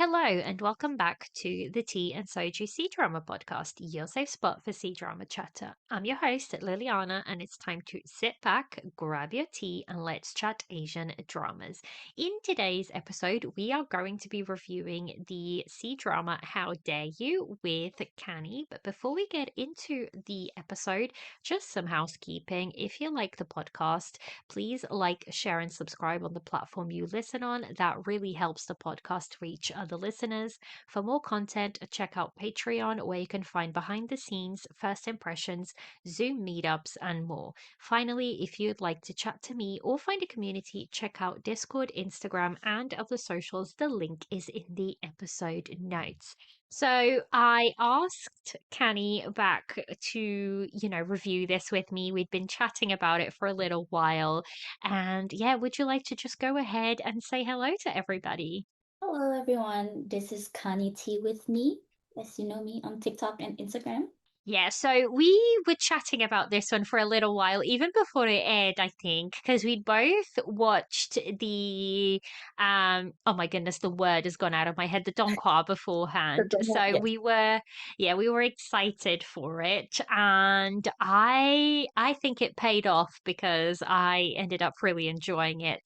Hello, and welcome back to the Tea and Soju C Drama podcast, your safe spot for C Drama chatter. I'm your host, Liliana, and it's time to sit back, grab your tea, and let's chat Asian dramas. In today's episode, we are going to be reviewing the C drama How Dare You with Kany. But before we get into the episode, just some housekeeping. If you like the podcast, please like, share, and subscribe on the platform you listen on. That really helps the podcast reach other listeners. For more content, check out Patreon, where you can find behind the scenes, first impressions, Zoom meetups, and more. Finally, if you'd like to chat to me or find a community, check out Discord, Instagram, and other socials. The link is in the episode notes. So I asked Kany back to, review this with me. We'd been chatting about it for a little while. And yeah, would you like to just go ahead and say hello to everybody? Hello, everyone. This is Kany Tea with me, as you know me on TikTok and Instagram. Yeah, so we were chatting about this one for a little while, even before it aired, I think, because we'd both watched oh my goodness, the word has gone out of my head, the Donghua beforehand. So Yes, we were excited for it, and I think it paid off because I ended up really enjoying it.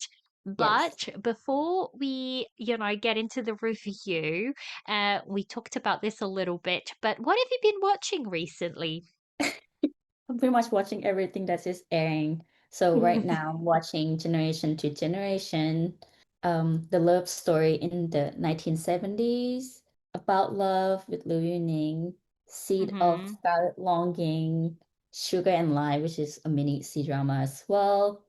yes. But before we, get into the review, we talked about this a little bit, but what have you been watching recently? I'm pretty much watching everything that is airing. So right now, I'm watching Generation to Generation, the love story in the 1970s, About Love with Liu Yuning, Seed of hmm Scarlet Longing, Sugar and Lie, which is a mini C-drama as well.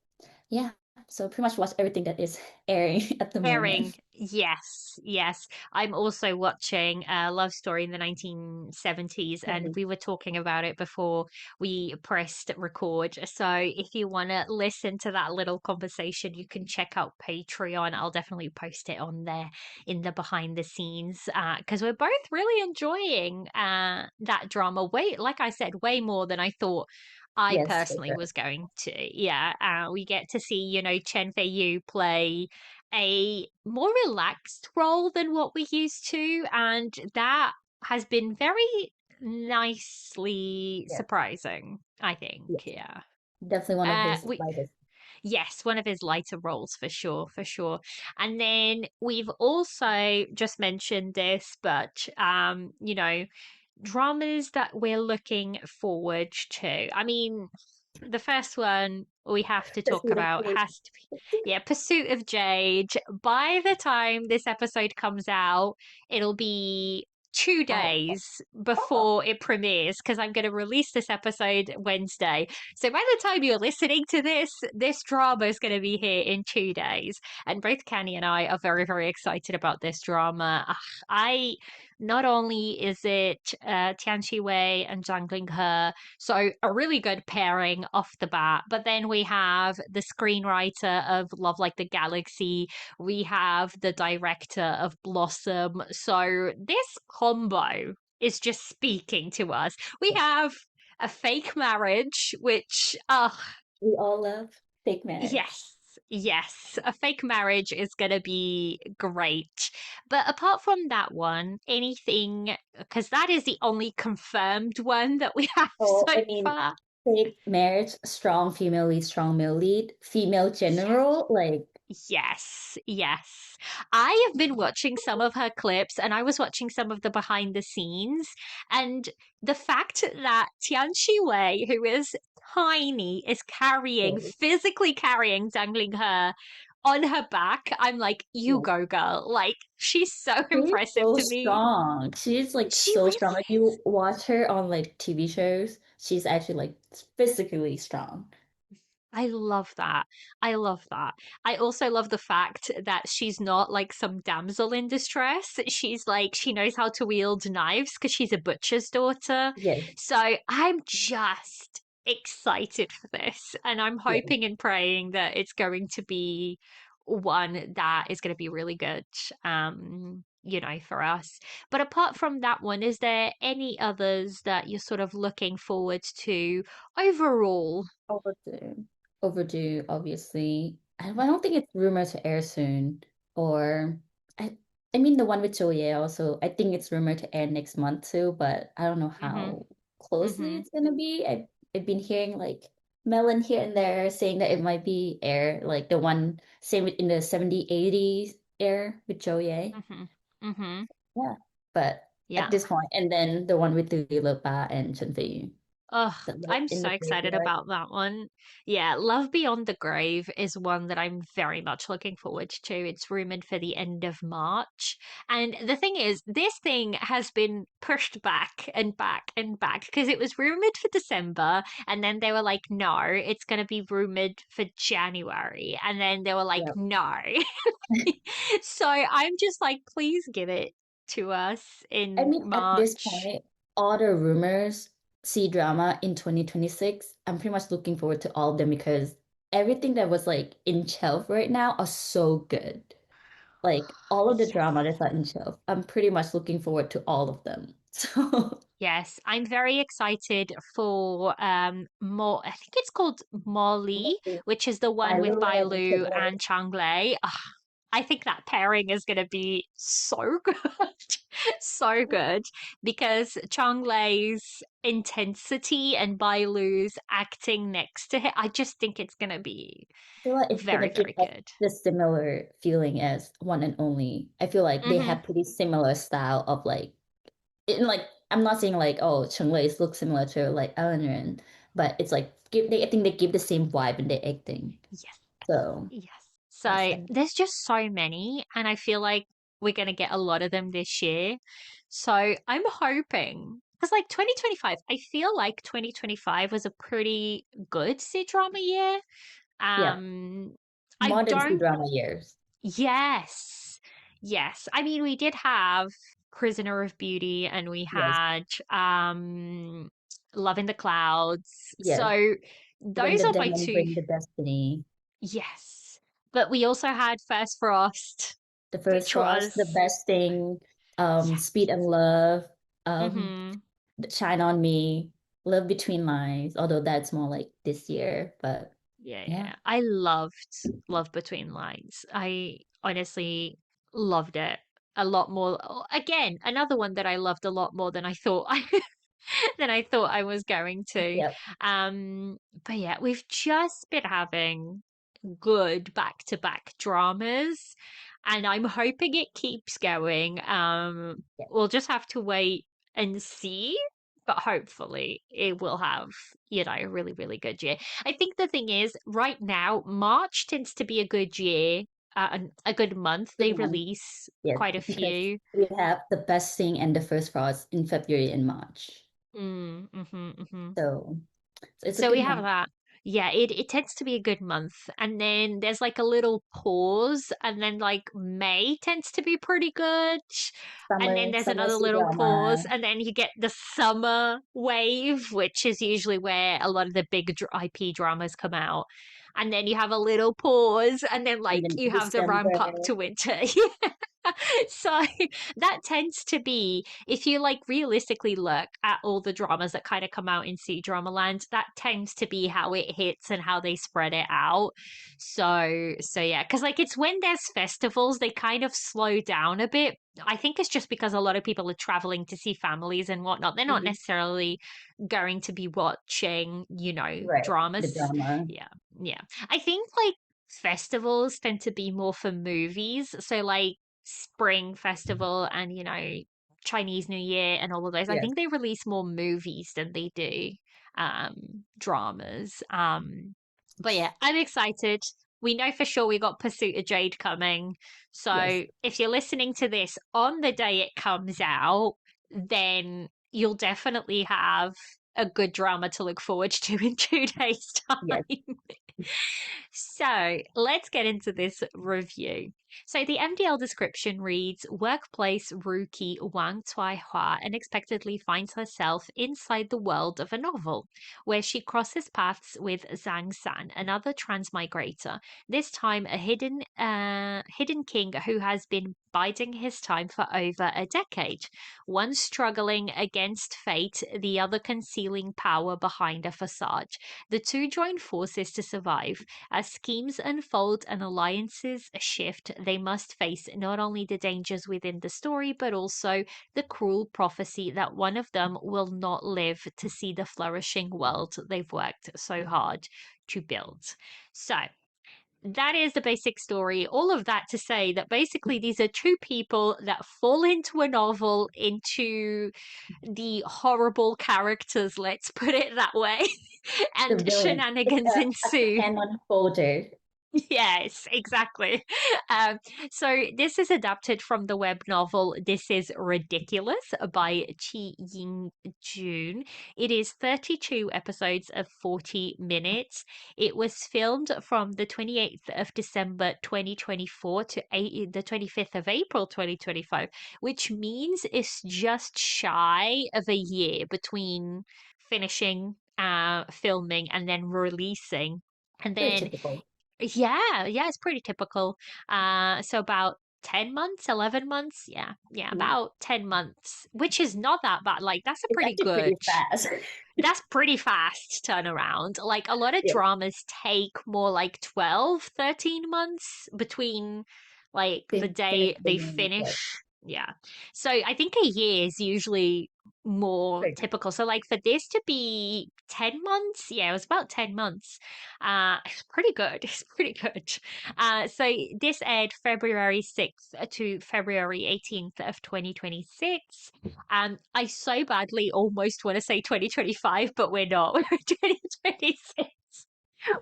Yeah, so pretty much watch everything that is airing at the Herring, moment. yes, yes. I'm also watching a love story in the 1970s, and we were talking about it before we pressed record. So if you want to listen to that little conversation, you can check out Patreon. I'll definitely post it on there in the behind the scenes because we're both really enjoying that drama. Like I said, way more than I thought. I Yes, for personally sure. was going to. Yeah, we get to see, Chen Fei Yu play a more relaxed role than what we used to, and that has been very nicely Yeah, surprising, I think. yes. Yeah. Definitely one of his We lightest. Yes, one of his lighter roles for sure, for sure. And then we've also just mentioned this, but dramas that we're looking forward to. I mean, the first one we have to That's talk about beautiful. has to be, yeah, Pursuit of Jade. By the time this episode comes out, it'll be two Out. days Oh, before it premieres because I'm going to release this episode Wednesday. So by the time you're listening to this drama is going to be here in 2 days. And both Kany and I are very, very excited about this drama. I Not only is it Tian Wei and Zhang Linghe, so a really good pairing off the bat. But then we have the screenwriter of Love Like the Galaxy. We have the director of Blossom. So this combo is just speaking to us. We have a fake marriage, which, we all love fake marriage. yes. Yes, a fake marriage is going to be great. But apart from that one, anything, because that is the only confirmed one that we have Oh, so I mean, far. fake marriage, strong female lead, strong male lead, female general. Like, Yes, yes. I have been watching some of her clips and I was watching some of the behind the scenes. And the fact that Tian Wei, who is tiny, is yes, physically carrying, dangling her on her back, I'm like, you yes. go, girl. Like, she's so She's impressive so to me. strong. She's like She so strong. really Like you is. watch her on like TV shows, she's actually like physically strong. I love that. I love that. I also love the fact that she's not like some damsel in distress. She's like, she knows how to wield knives because she's a butcher's daughter. Yes, So I'm just excited for this. And I'm yes. hoping and praying that it's going to be one that is going to be really good. For us. But apart from that one, is there any others that you're sort of looking forward to overall? Overdue. Overdue, obviously. I don't think it's rumored to air soon. Or I I mean, the one with Joye also, I think it's rumored to air next month too, but I don't know Mhm. how closely Mhm. it's gonna be. I've been hearing like Melon here and there saying that it might be air, like the one same in the 70s, 80s air with Joye. Mhm. Mhm. Yeah. But at Yeah. this point, and then the one with Liliana and Chen Fei, Oh, the Love I'm in so the excited Graveyard. about that one. Yeah, Love Beyond the Grave is one that I'm very much looking forward to. It's rumored for the end of March. And the thing is, this thing has been pushed back and back and back because it was rumored for December. And then they were like, no, it's going to be rumored for January. And then they were like, Yeah. no. So I'm just like, please give it to us I in mean, at this March. point, all the rumors, C drama in 2026, I'm pretty much looking forward to all of them because everything that was like in shelf right now are so good. Like all of the drama Yes. that's not in shelf, I'm pretty much looking forward to all of them. So Yes, I'm very excited for more. I think it's called Molly, which is the one by with Lu and Bailu Cheng. and Changlei. I think that pairing is going to be so good. So good because Changlei's intensity and Bailu's acting next to him, I just think it's going to be I feel like it's gonna very, give very us good. the similar feeling as One and Only. I feel like they Hmm. have pretty similar style of like in like I'm not saying like oh Cheng Lei's look similar to like Ellen, but it's like I think they give the same vibe in their acting. Yes. So Yes. that's So there's just so many, and I feel like we're going to get a lot of them this year. So I'm hoping, because like 2025, I feel like 2025 was a pretty good C-drama year. yeah, Um, I modern C don't, drama years. yes, yes. I mean, we did have Prisoner of Beauty and we Yes, had Love in the Clouds. yes. So When those the are my demon two. bring the destiny, Yes. But we also had First Frost, the first which frost, the was, best thing, yeah. speed and love, um, Mm-hmm. shine on me, love between lines. Although that's more like this year, but Yeah, yeah, yeah. I loved Love Between Lines. I honestly loved it a lot more. Again, another one that I loved a lot more than I thought than I thought I was going to. yep, Um, but yeah, we've just been having good back-to-back dramas, and I'm hoping it keeps going. yeah, We'll just have to wait and see, but hopefully it will have, a really, really good year. I think the thing is, right now, March tends to be a good year, a good month. good They month. release Yes, quite a because few. we have the best thing and the first frost in February and March. Mm, hmm hmm. So, so it's a So good we have month. that. Yeah, it tends to be a good month. And then there's like a little pause, and then like May tends to be pretty good. And then there's Summer another sea little pause, drama. and then you get the summer wave, which is usually where a lot of the big IP dramas come out. And then you have a little pause, and then And like then you have the ramp up December. to winter. So that tends to be, if you like realistically look at all the dramas that kind of come out in C drama land, that tends to be how it hits and how they spread it out. So yeah, because like it's when there's festivals, they kind of slow down a bit. I think it's just because a lot of people are traveling to see families and whatnot. They're not Mhm. necessarily going to be watching, Right, the dramas. drama. Yeah, yeah. I think like festivals tend to be more for movies. So like Spring Festival and, Chinese New Year and all of those. I Yes, think they release more movies than they do dramas. But yeah, I'm excited. We know for sure we got Pursuit of Jade coming. yes, So if you're listening to this on the day it comes out, then you'll definitely have a good drama to look forward to in 2 days' yes, time. So let's get into this review. So the MDL description reads Workplace rookie Wang Hua unexpectedly finds herself inside the world of a novel, where she crosses paths with Zhang San, another transmigrator, this time a hidden king who has been biding his time for over a decade. One struggling against fate, the other concealing power behind a facade. The two join forces to survive as schemes unfold and alliances shift, they must face not only the dangers within the story, but also the cruel prophecy that one of them will not live to see the flourishing world they've worked so hard to build. So, that is the basic story. All of that to say that basically these are two people that fall into a novel, into the horrible characters, let's put it that way, The and villain. It's shenanigans a ensue. canon folder. Yes, exactly. Um, so this is adapted from the web novel This Is Ridiculous by Chi Ying Jun. It is 32 episodes of 40 minutes. It was filmed from the 28th of December 2024 to the 25th of April 2025, which means it's just shy of a year between finishing filming and then releasing. And Pretty then typical. yeah, it's pretty typical. So about 10 months, 11 months. Yeah, Mhm. about 10 months, which is not that bad. Like, that's a It's pretty actually good, pretty fast. that's pretty fast turnaround. Like, a lot of Yeah. dramas take more like 12, 13 months between like the Finish day they filming. finish. Yes. Yeah. So I think a year is usually more Pretty typical. So like for this to be 10 months, yeah, it was about 10 months. It's pretty good. It's pretty good. So this aired February 6th to February 18th of 2026. I so badly almost want to say 2025, but we're not. We're in 2026.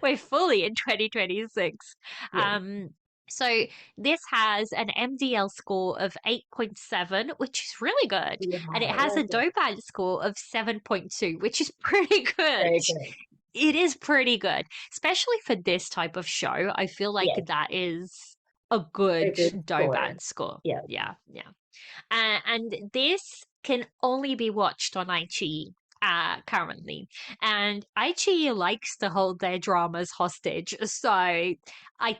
We're fully in 2026. yes. Um, so this has an MDL score of 8.7, which is really good. Really And it high. has Yes, a yes. Doban score of 7.2, which is pretty good. Very good. It is pretty good, especially for this type of show. I feel like Yes. that is a Very good good score. Doban score. Yeah. Yeah. And this can only be watched on iQIYI currently. And iQIYI likes to hold their dramas hostage. So I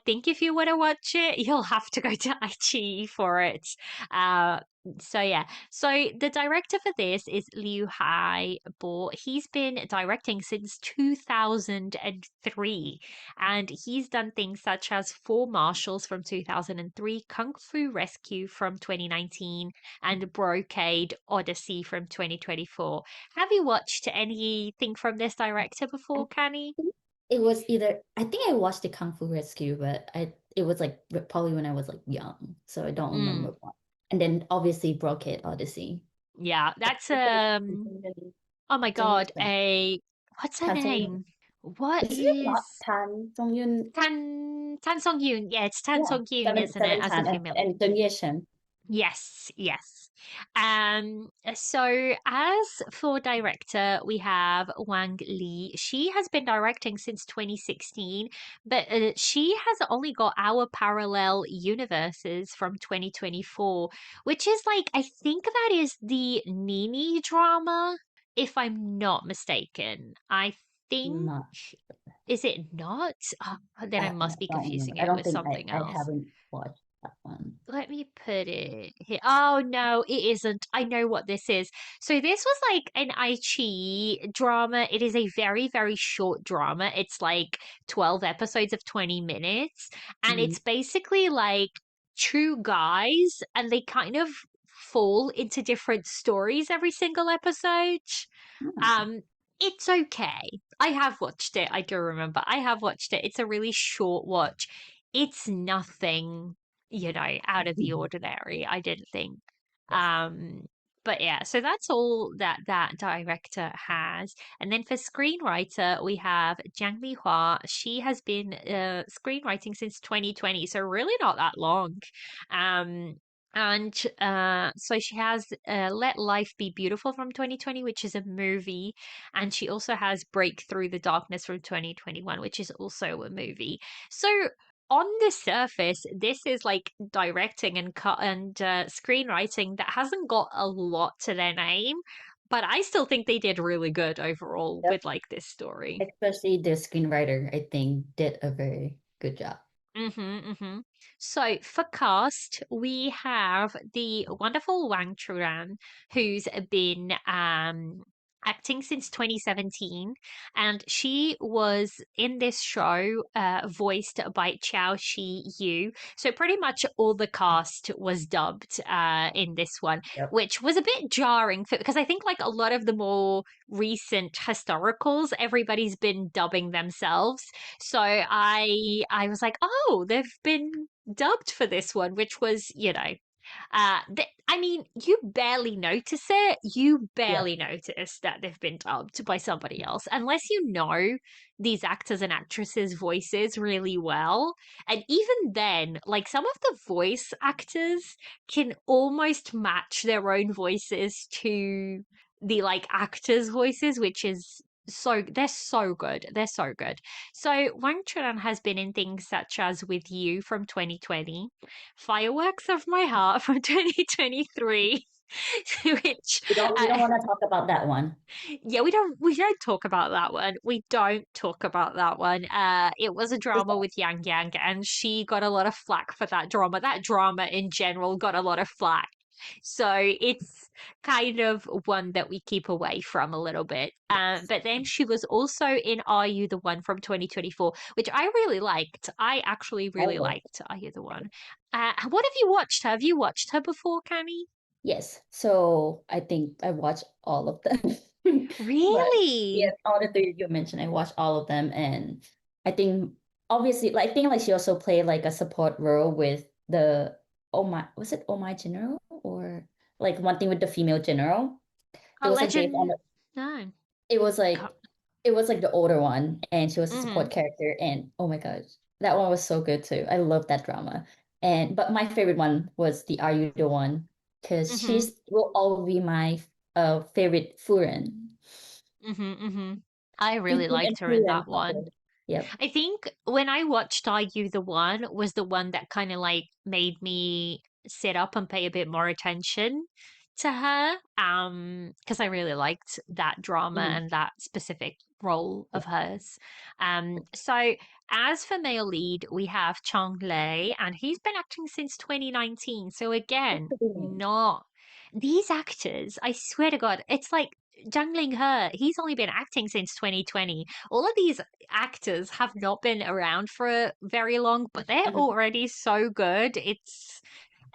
think if you want to watch it, you'll have to go to iQIYI for it. Uh, so yeah. So the director for this is Liu Hai Bo. He's been directing since 2003, and he's done things such as Four Marshals from 2003, Kung Fu Rescue from 2019, and Brocade Odyssey from 2024. Have you watched anything from this director I before, Kany? think it was either I think I watched the Kung Fu Rescue, but it was like probably when I was like young, so I don't Mm, remember what. And then obviously Brocade Odyssey. yeah, that's It's like oh my Jung God, a what's her Tan Song Yun. name? What Isn't it is not Tan Song Yun? Tan Song Yoon? Yeah, it's Tan Yeah, Song Yoon, seven isn't it? seven As the Tan female lead. and Deng Ye. Yes. So as for director, we have Wang Li. She has been directing since 2016, but she has only got Our Parallel Universes from 2024, which is like, I think that is the Nini drama, if I'm not mistaken. I think, Not is it not? Oh, then I I must be don't remember. confusing I it don't with think something I else. haven't watched that one. Let me put it here. Oh no, it isn't. I know what this is. So this was like an Aichi drama. It is a very, very short drama. It's like 12 episodes of 20 minutes. And Mhm. it's basically like two guys and they kind of fall into different stories every single episode. Hmm. Um, it's okay. I have watched it. I do remember. I have watched it. It's a really short watch. It's nothing, out of the Mhm. ordinary, I didn't think. Yes. Um, but yeah, so that's all that that director has. And then for screenwriter, we have Jiang Lihua. She has been screenwriting since 2020, so really not that long. Um, and so she has Let Life Be Beautiful from 2020, which is a movie. And she also has Break Through the Darkness from 2021, which is also a movie. So on the surface, this is like directing and cut and screenwriting that hasn't got a lot to their name. But I still think they did really good overall Yep. with like this story. Especially the screenwriter, I think, did a very good job. Mm-hmm. So for cast, we have the wonderful Wang Churan, who's been acting since 2017, and she was in this show voiced by Chao Shi Yu. So pretty much all the cast was dubbed in this one, Yep. which was a bit jarring because I think like a lot of the more recent historicals, everybody's been dubbing themselves. So I was like, oh, they've been dubbed for this one, which was, I mean, you barely notice it. You Yep. barely notice that they've been dubbed by somebody else, unless you know these actors and actresses' voices really well. And even then, like some of the voice actors can almost match their own voices to the like actors' voices, which is they're so good. They're so good. So Wang Churan has been in things such as With You from 2020, Fireworks of My Heart from 2023, which We don't uh, want to talk about that one. yeah, we don't talk about that one. We don't talk about that one. It was a Just drama with Yang, and she got a lot of flack for that drama. That drama in general got a lot of flack. So it's kind of one that we keep away from a little bit. yes. But then she was also in Are You the One from 2024, which I really liked. I actually I really love liked Are You the One. What have you watched? Have you watched her before, Kany? Yes. So I think I watched all of them. But yeah, Really? all the three you mentioned, I watched all of them. And I think obviously like I think like she also played like a support role with the Oh my was it Oh My General or like one thing with the female general. It A was like based on legend? No. it was Can't. like it was like the older one and she was a Mm-hmm. support character and oh my gosh, that one was so good too. I love that drama. And but my favorite one was the Are You the One? Because Mm-hmm. she's will always be my favorite Furen. Mm-hmm. Mm-hmm. I really Furen and liked her in Furen that one. couple. Yep. I think when I watched Are You the One was the one that kind of like made me sit up and pay a bit more attention to her. Because I really liked that drama Mm, and that specific role of yep. hers. So as for male lead, we have Chong Lei, and he's been acting since 2019. So That's again, a good name. not these actors, I swear to God, it's like Zhang Ling He, he's only been acting since 2020. All of these actors have not been around for very long, but they're already so good. It's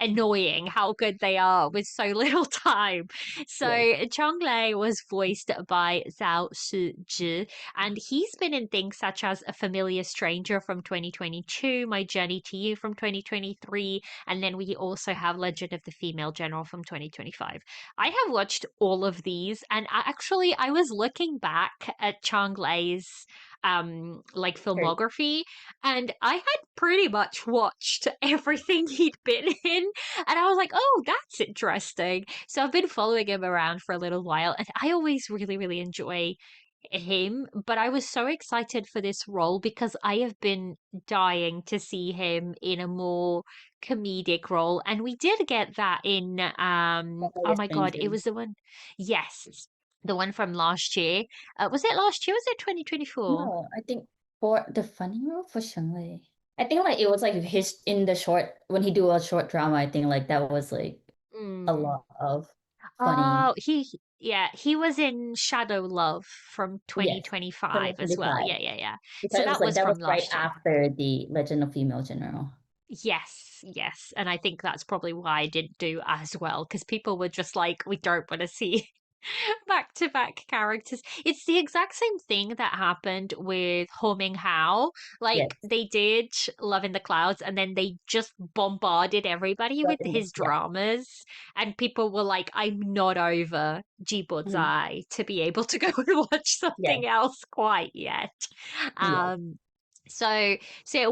annoying how good they are with so little time. So Yes. Lei was voiced by Zhao Shizhi, and he's been in things such as A Familiar Stranger from 2022, My Journey to You from 2023, and then we also have Legend of the Female General from 2025. I have watched all of these, and I was looking back at Chang Lei's like Her- filmography, and I had pretty much watched everything he'd been in, and I was like, oh, that's interesting. So I've been following him around for a little while, and I always really, really enjoy him. But I was so excited for this role because I have been dying to see him in a more comedic role. And we did get that in oh Familiar my God, it Stranger. was the one, yes, the one from last year. Was it last year? Was it 2024? No, I think for the funny role for Shengli. I think like it was like his in the short when he do a short drama, I think like that was like a Mm. lot of funny. Oh, yeah, he was in Shadow Love from Yes, 2025 as well. 2025. Yeah, yeah, yeah. So Because it was that like was that was from right last year. after the Legend of Female General. Yes, yes. And I think that's probably why I didn't do as well, because people were just like, we don't want to see back to back characters. It's the exact same thing that happened with Ho Ming Hao. Yes. Like they did Love in the Clouds and then they just bombarded everybody But with his yeah. dramas. And people were like, I'm not over Mhm. Jibozai to be able to go and watch Yes. something else quite yet. Yes. Um, so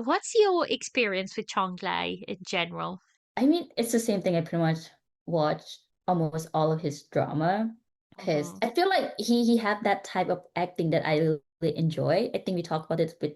what's your experience with Chonglei in general? I mean, it's the same thing. I pretty much watched almost all of his drama because Hmm. I feel like he had that type of acting that I really enjoy. I think we talked about it with,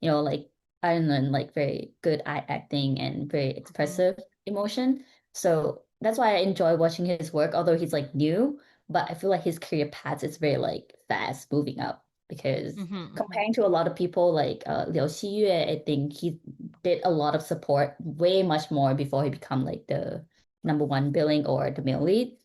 like Iron Man, like very good eye acting and very Hmm. expressive emotion. So that's why I enjoy watching his work, although he's like new, but I feel like his career path is very like fast moving up because Hmm. Hmm. comparing to a lot of people like Liu Xiyue, I think he did a lot of support way much more before he become like the number one billing or the male lead.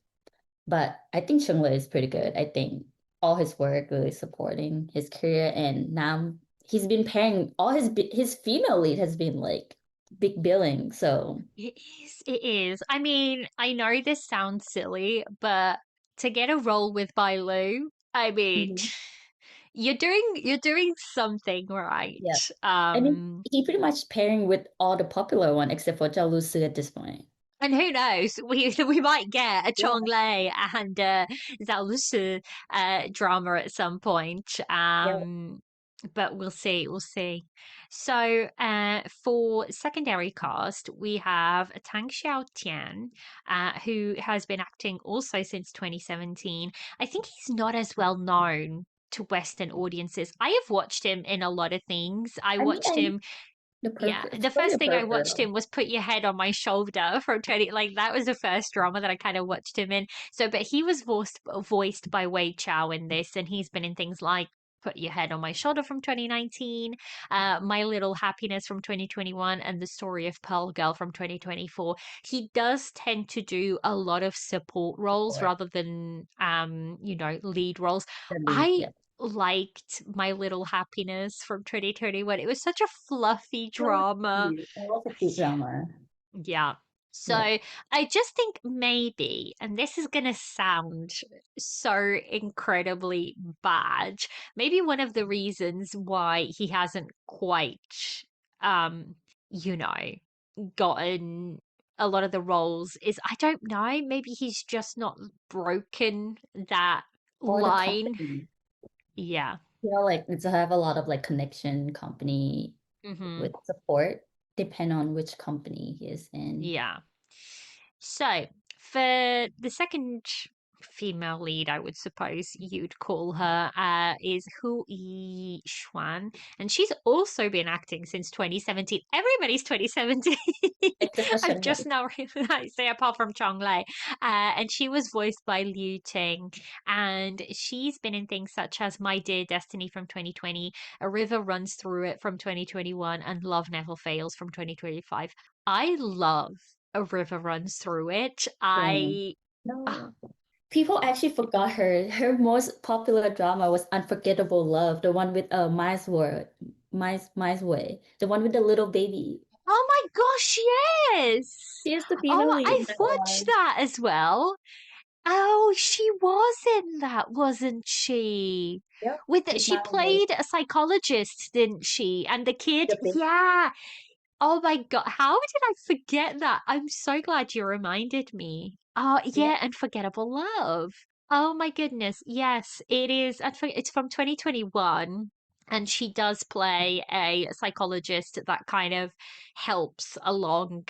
But I think Shengli is pretty good. I think all his work, really supporting his career, and now he's been pairing all his female lead has been like big billing. So It is. It is. I mean, I know this sounds silly, but to get a role with Bailu, I mean, mhm, you're doing something right. yeah, I mean Um, he pretty much pairing with all the popular one except for Zhao Lusi at this point. and who knows? We might get a Yeah, Chong Lei and Zhao Lusi drama at some point. yeah, But we'll see. We'll see. So, for secondary cast, we have Tang Xiaotian, who has been acting also since 2017. I think he's not as well known to Western audiences. I have watched him in a lot of things. I I mean, watched him, the yeah, purple, it's the probably first a thing I purple watched girl. him was Put Your Head on My Shoulder from 20, like that was the first drama that I kind of watched him in. So, but he was voiced by Wei Chao in this, and he's been in things like Put Your Head on My Shoulder from 2019, My Little Happiness from 2021, and The Story of Pearl Girl from 2024. He does tend to do a lot of support roles Or rather than lead roles. the lead, I yeah. liked My Little Happiness from 2021. It was such a fluffy So drama. cute. I love a cute drama. Yeah. So Yeah. I just think maybe, and this is going to sound so incredibly bad, maybe one of the reasons why he hasn't quite, um, you know, gotten a lot of the roles is I don't know, maybe he's just not broken that Or the line. company. Yeah. Like it's to have a lot of like connection company Hmm. with support, depend on which company he is in. Yeah. So, for the second female lead, I would suppose you'd call her, is Hu Yi Xuan. And she's also been acting since 2017. Everybody's 2017. Except for I've Cheng. just now realized, say, apart from Chong Lei. And she was voiced by Liu Ting. And she's been in things such as My Dear Destiny from 2020, A River Runs Through It from 2021, and Love Never Fails from 2025. I love A River Runs Through It. Same. I No. People actually forgot her. Her most popular drama was Unforgettable Love, the one with Mice Way, the one with the little baby. Oh my gosh, yes. She is the female Oh, lead in I've that watched one. that as well. Oh, she was in that, wasn't she? Yep. With the, She's she now in the played a psychologist, didn't she? And the kid, the big yeah. Oh my God, how did I forget that? I'm so glad you reminded me. Oh, yeah. yeah, Unforgettable Love. Oh my goodness. Yes, it is. It's from 2021. And she does play a psychologist that kind of helps along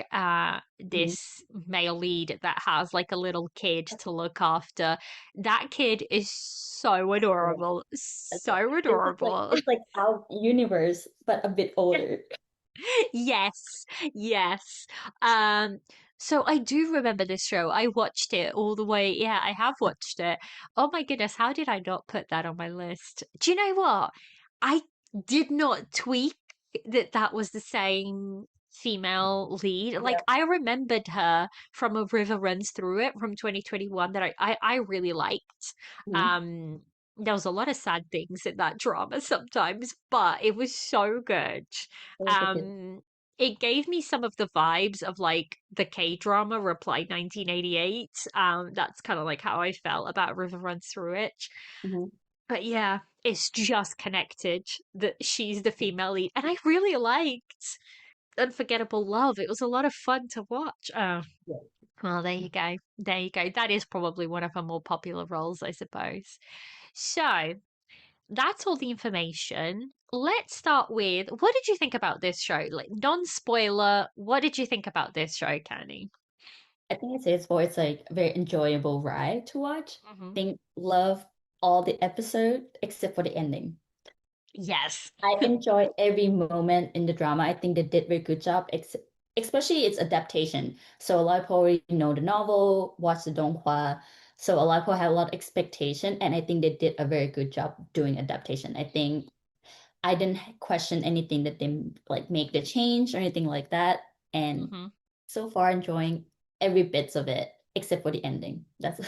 Mhm. this male lead that has like a little kid to look after. That kid is so Yeah. adorable. Okay. So adorable. It's like our universe, but a bit older. Yes, yes. Um, so I do remember this show. I watched it all the way. Yeah, I have watched it. Oh my goodness, how did I not put that on my list? Do you know what? I did not tweak that was the same female lead. Like Yeah. I remembered her from A River Runs Through It from 2021 that I really liked. Mhm. Um, there was a lot of sad things in that drama sometimes, but it was so good. It was a good. Um, it gave me some of the vibes of like the K-drama Reply 1988. That's kind of like how I felt about River Runs Through It. Mhm. But yeah, it's just connected that she's the female lead. And I really liked Unforgettable Love. It was a lot of fun to watch. Oh, Yeah. well, there you go. There you go. That is probably one of her more popular roles, I suppose. So, that's all the information. Let's start with what did you think about this show? Like non-spoiler, what did you think about this show, Kany? I think it's like a very enjoyable ride to watch. Hmm. Think love all the episode except for the ending. Yes. I enjoy every moment in the drama. I think they did a very good job, especially its adaptation. So a lot of people already know the novel, watch the donghua. So a lot of people have a lot of expectation, and I think they did a very good job doing adaptation. I think I didn't question anything that they like make the change or anything like that. And Hmm. so far enjoying every bits of it except for the ending. That's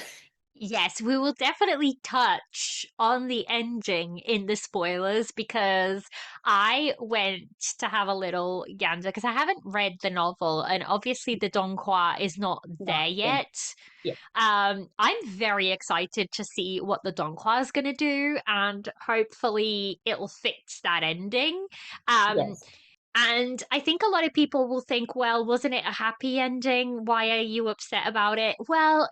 Yes, we will definitely touch on the ending in the spoilers because I went to have a little gander because I haven't read the novel and obviously the Donghua is not Not there in. yet. Yeah. I'm very excited to see what the Donghua is going to do and hopefully it'll fix that ending. Um, Yes. and I think a lot of people will think, well, wasn't it a happy ending? Why are you upset about it? Well,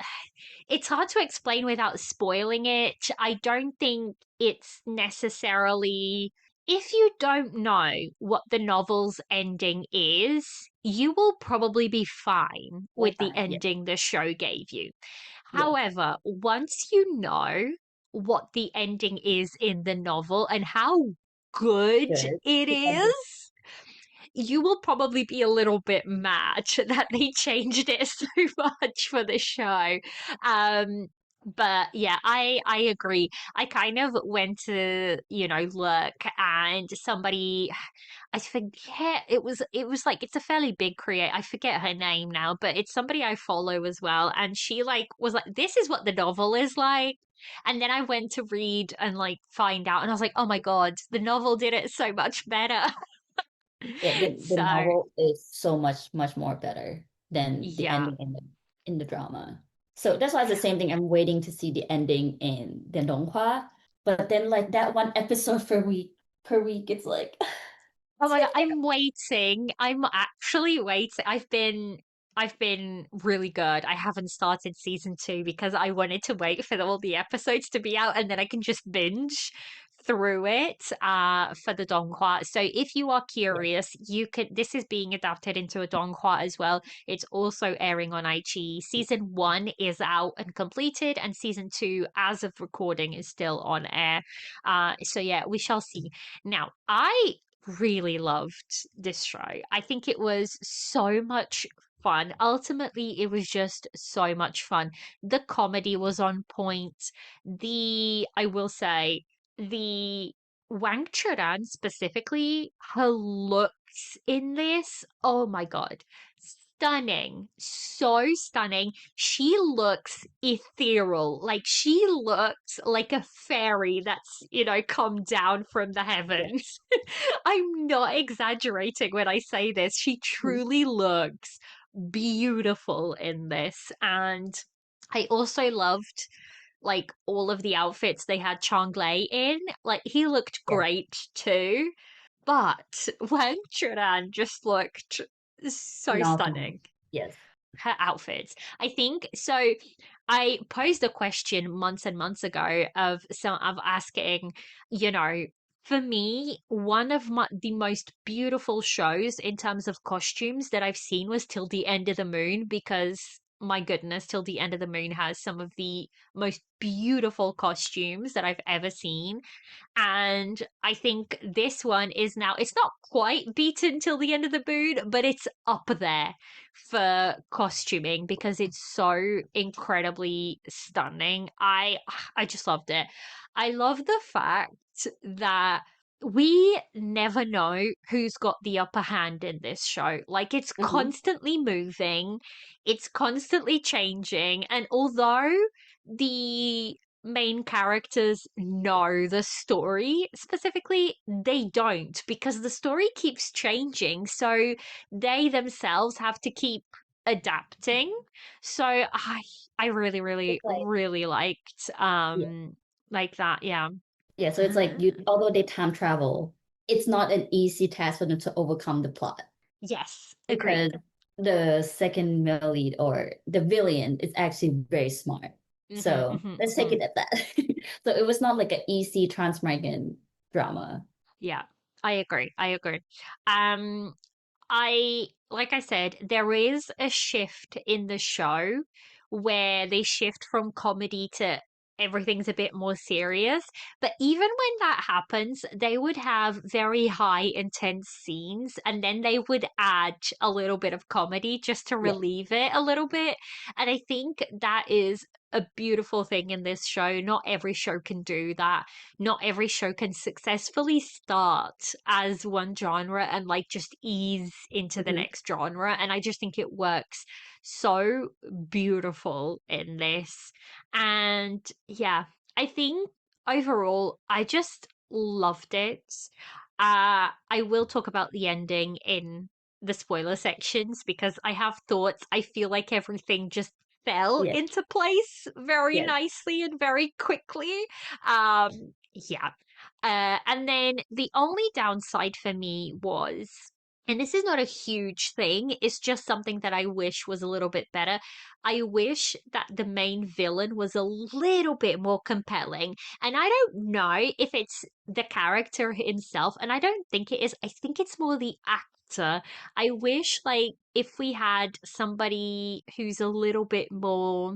it's hard to explain without spoiling it. I don't think it's necessarily. If you don't know what the novel's ending is, you will probably be fine We're with the fine. Yeah. ending the show gave you. Yes. However, once you know what the ending is in the novel and how good Good. it The ending. is, you will probably be a little bit mad that they changed it so much for the show. Um, but yeah, I agree. I kind of went to, look and somebody I forget it was like it's a fairly big creator. I forget her name now, but it's somebody I follow as well. And she like was like, this is what the novel is like. And then I went to read and like find out and I was like, oh my God, the novel did it so much better. Yeah, the So novel is so much more better than the yeah. ending in the drama. So that's why it's the same thing. I'm waiting to see the ending in the Donghua, but then like that one episode per week, it's like Oh my God, sit I'm waiting. I'm actually waiting. I've been really good. I haven't started season two because I wanted to wait for all the episodes to be out and then I can just binge through it for the Donghua. So if you are there. curious, you can this is being adapted into a Donghua as well. It's also airing on iQIYI. Season one is out and completed, and season two, as of recording, is still on air. So yeah, we shall see. Now, I really loved this show. I think it was so much fun. Ultimately, it was just so much fun. The comedy was on point. I will say, the Wang Churan specifically, her looks in this, oh my God. Stunning, so stunning. She looks ethereal. Like she looks like a fairy that's, come down from the Yeah. heavens. I'm not exaggerating when I say this. She Mhm. truly looks beautiful in this. And I also loved like all of the outfits they had Chang Lei in. Like he looked Yeah. great too. But Wang Churan just looked so Phenomenal. stunning, Yes. her outfits. I think so. I posed a question months and months ago of asking, you know, for me, one of the most beautiful shows in terms of costumes that I've seen was Till the End of the Moon because my goodness, Till the End of the Moon has some of the most beautiful costumes that I've ever seen. And I think this one is now, it's not quite beaten till the end of the moon, but it's up there for costuming because it's so incredibly stunning. I just loved it. I love the fact that we never know who's got the upper hand in this show. Like it's Hmm. constantly moving, it's constantly changing, and although the main characters know the story specifically, they don't because the story keeps changing. So they themselves have to keep adapting. So I really, really, It's like, really liked yeah. like that. Yeah. Yeah. So it's like although they time travel, it's not an easy task for them to overcome the plot Yes, because agreed. the second male lead or the villain is actually very smart. So let's take Hmm. it at that. So it was not like an easy transmigrant drama. Yeah, I agree. I agree. Um, like I said, there is a shift in the show where they shift from comedy to everything's a bit more serious. But even when that happens, they would have very high intense scenes and then they would add a little bit of comedy just to Yeah. relieve it a little bit. And I think that is a beautiful thing in this show. Not every show can do that. Not every show can successfully start as one genre and like just ease into the Hmm. next genre. And I just think it works so beautiful in this. And yeah, I think overall, I just loved it. I will talk about the ending in the spoiler sections because I have thoughts. I feel like everything just fell Yes, into place very yes. nicely and very quickly. Yeah. And then the only downside for me was, and this is not a huge thing, it's just something that I wish was a little bit better. I wish that the main villain was a little bit more compelling. And I don't know if it's the character himself, and I don't think it is. I think it's more the actor. I wish, like, if we had somebody who's a little bit more,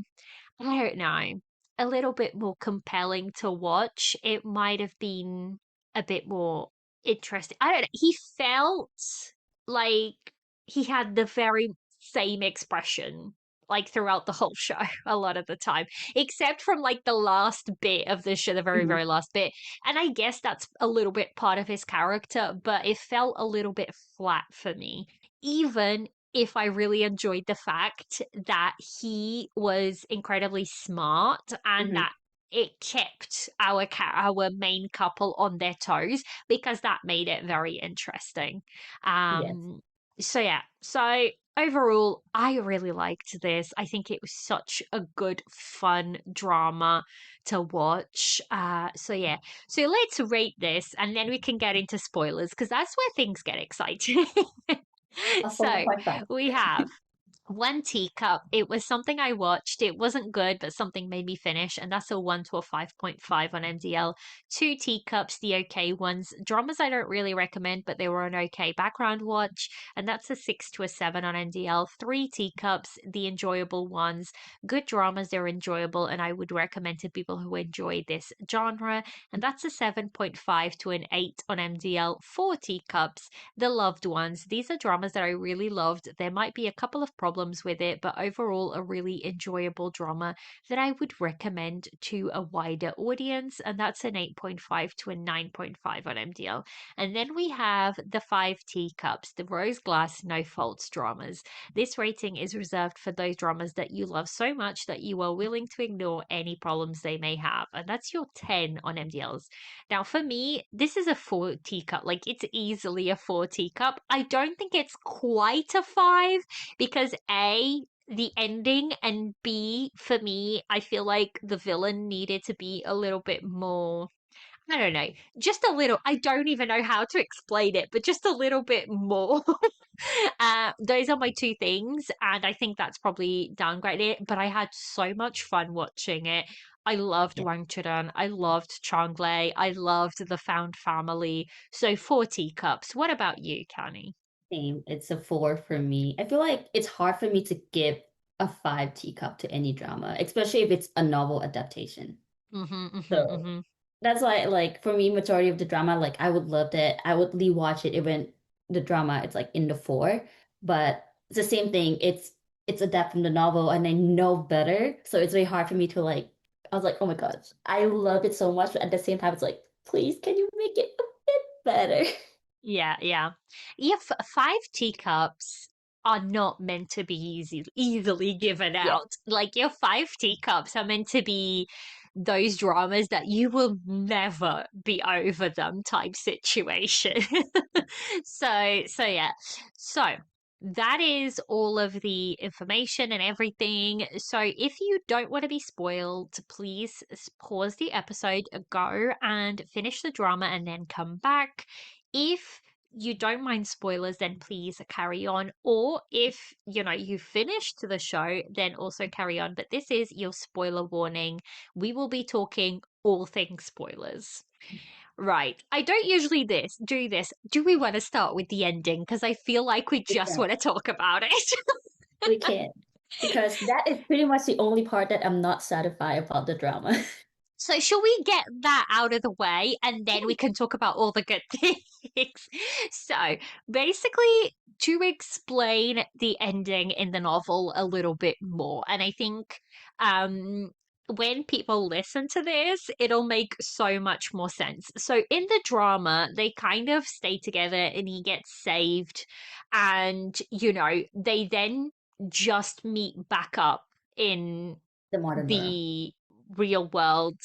I don't know, a little bit more compelling to watch, it might have been a bit more interesting. I don't know. He felt like he had the very same expression like throughout the whole show a lot of the time, except from like the last bit of the show, the very, Hmm. very last bit. And I guess that's a little bit part of his character, but it felt a little bit flat for me. Even if I really enjoyed the fact that he was incredibly smart and Hmm. that it kept our main couple on their toes because that made it very interesting. Yes. Um, so yeah, so overall, I really liked this. I think it was such a good, fun drama to watch. So yeah, so let's rate this and then we can get into spoilers because that's where things get exciting. I'll follow So quite fast. we have one teacup. It was something I watched. It wasn't good, but something made me finish, and that's a 1 to a 5.5 on MDL. Two teacups, the okay ones. Dramas I don't really recommend, but they were an okay background watch, and that's a 6 to a 7 on MDL. Three teacups, the enjoyable ones. Good dramas, they're enjoyable, and I would recommend to people who enjoy this genre, and that's a 7.5 to an 8 on MDL. Four teacups, the loved ones. These are dramas that I really loved. There might be a couple of problems with it, but overall, a really enjoyable drama that I would recommend to a wider audience. And that's an 8.5 to a 9.5 on MDL. And then we have the five teacups, the rose glass, no faults dramas. This rating is reserved for those dramas that you love so much that you are willing to ignore any problems they may have. And that's your 10 on MDLs. Now, for me, this is a four teacup. Like, it's easily a four teacup. I don't think it's quite a five because A, the ending, and B, for me, I feel like the villain needed to be a little bit more. I don't know, just a little. I don't even know how to explain it, but just a little bit more. Those are my two things, and I think that's probably downgraded it. But I had so much fun watching it. I loved Yeah. Wang Churan. I loved Chang. I loved the found family. So four teacups. What about you, Kany? Same. It's a four for me. I feel like it's hard for me to give a five teacup to any drama, especially if it's a novel adaptation. Mm-hmm, mm-hmm, So mm-hmm. that's why, like, for me, majority of the drama, like, I would love it. I would rewatch it even the drama, it's like in the four. But it's the same thing. It's adapted from the novel and I know better. So it's very hard for me to like, I was like, oh my gosh, I love it so much. But at the same time, it's like, please, can you make it a bit better? Yeah, yeah. Yeah, five teacups are not meant to be easily given Yeah. out. Like your five teacups are meant to be those dramas that you will never be over them type situation. So yeah. So that is all of the information and everything. So if you don't want to be spoiled, please pause the episode, go and finish the drama and then come back. If you don't mind spoilers, then please carry on. Or if you finished the show, then also carry on. But this is your spoiler warning. We will be talking all things spoilers. Right. I don't usually do this. Do we want to start with the ending? Because I feel like we We just can. want to talk about it. We can. Because that is pretty much the only part that I'm not satisfied about the drama. So, shall we get that out of the way and then we can talk about all the good things? So, basically, to explain the ending in the novel a little bit more, and I think when people listen to this, it'll make so much more sense. So in the drama, they kind of stay together and he gets saved. And, they then just meet back up in The modern world. the real world.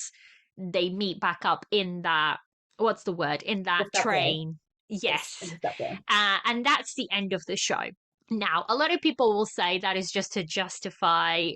They meet back up in that, what's the word? In The that subway. train. Yes, in Yes. the subway. And that's the end of the show. Now, a lot of people will say that is just to justify,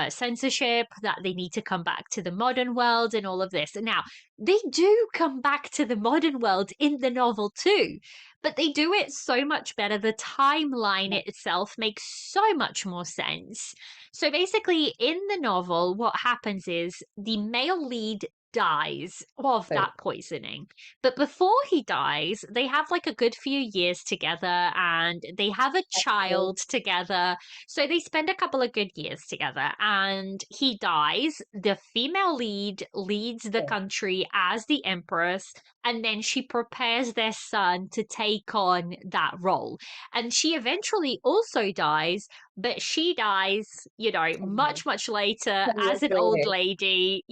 censorship, that they need to come back to the modern world and all of this. Now, they do come back to the modern world in the novel too, but they do it so much better. The timeline Yeah. itself makes so much more sense. So basically, in the novel, what happens is the male lead dies of that Right. poisoning. But before he dies, they have like a good few years together and they have a Actually, child together. So they spend a couple of good years together and he dies. The female lead leads the yeah. country as the empress, and then she prepares their son to take on that role. And she eventually also dies, but she dies, 10 years. much, much later 10 years as an old later. lady.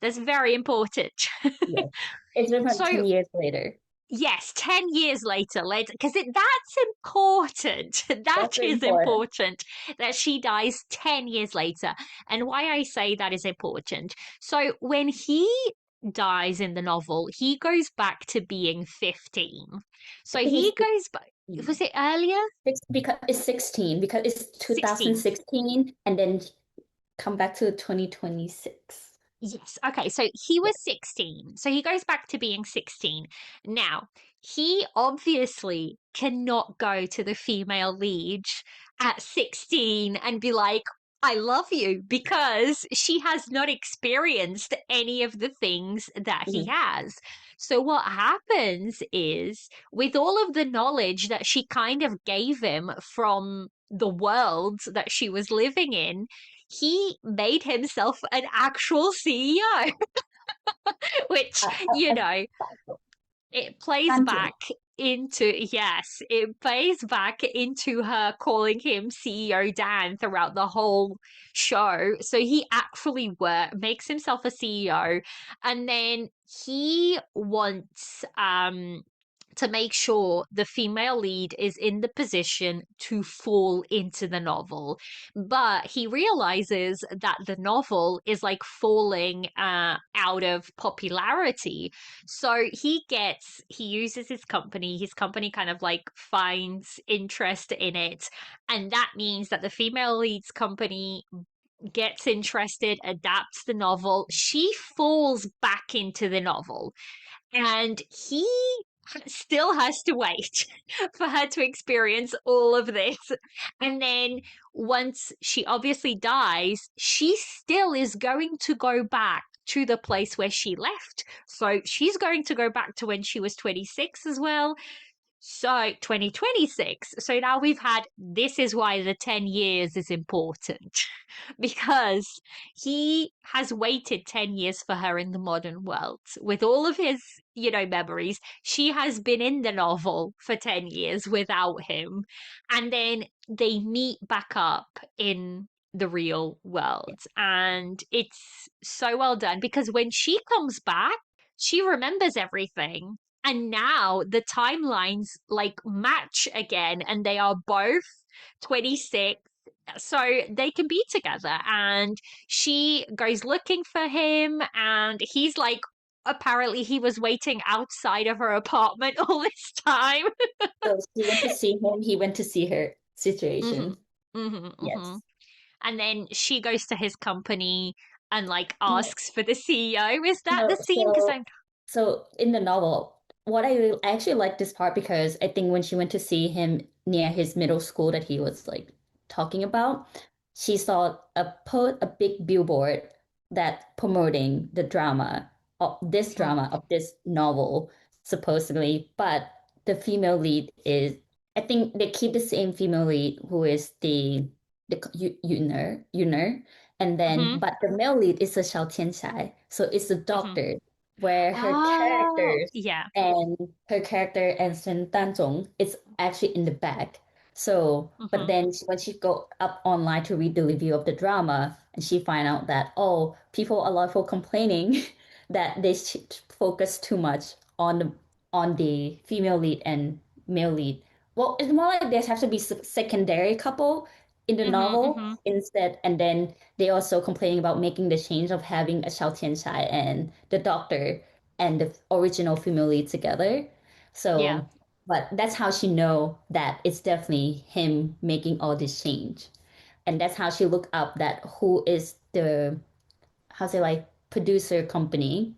That's very important. Yes. It's different So 10 years later. yes, 10 years later, because that's important. That's That very is important. important that she dies 10 years later. And why I say that is important. So when he dies in the novel, he goes back to being 15. I So think it's he goes back, 16. was it earlier? Because it's 16 because it's 16. 2016 and then come back to 2026. Yes. Okay. So he Yeah. was 16. So he goes back to being 16. Now, he obviously cannot go to the female lead at 16 and be like, I love you, because she has not experienced any of the things that he Mhm. has. So what happens is, with all of the knowledge that she kind of gave him from the world that she was living in, he made himself an actual CEO, which, A it plays champion. back into her calling him CEO Dan throughout the whole show. So he actually makes himself a CEO, and then he wants to make sure the female lead is in the position to fall into the novel. But he realizes that the novel is like falling out of popularity. So he uses his company kind of like finds interest in it. And that means that the female lead's company gets interested, adapts the novel. She falls back into the novel, and he still has to wait for her to experience all of this. And then once she obviously dies, she still is going to go back to the place where she left. So she's going to go back to when she was 26 as well. So 2026. So now we've had, this is why the 10 years is important, because he has waited 10 years for her in the modern world. With all of his, memories, she has been in the novel for 10 years without him. And then they meet back up in the real world. And it's so well done, because when she comes back, she remembers everything, and now the timelines like match again, and they are both 26, so they can be together. And she goes looking for him, and he's like, apparently he was waiting outside of her apartment all this time. So she went to see him, he went to see her Hmm. situation. Hmm. Hmm. Yes. And then she goes to his company and like No, asks for the CEO. Is that the no, scene? Because I'm so in the novel, I actually like this part because I think when she went to see him near his middle school that he was like talking about, she saw a big billboard that promoting Mhm. drama of this novel supposedly, but the female lead is, I think they keep the same female lead who is the Yuner, and then Mhm. but the male lead is a Xiao Tianxai, so it's a Mhm. doctor where Oh, yeah. her character and Sun Danzong is actually in the back. So, but Mhm. then when she go up online to read the review of the drama, and she find out that, oh, a lot of people complaining that they focus too much on the female lead and male lead. Well, it's more like there have to be secondary couple in the Mhm. novel Mhm. instead, and then they also complaining about making the change of having a Xiao Tianchai and the doctor and the original female lead together. Yeah. So, but that's how she know that it's definitely him making all this change. And that's how she look up that who is the, how say, like, producer company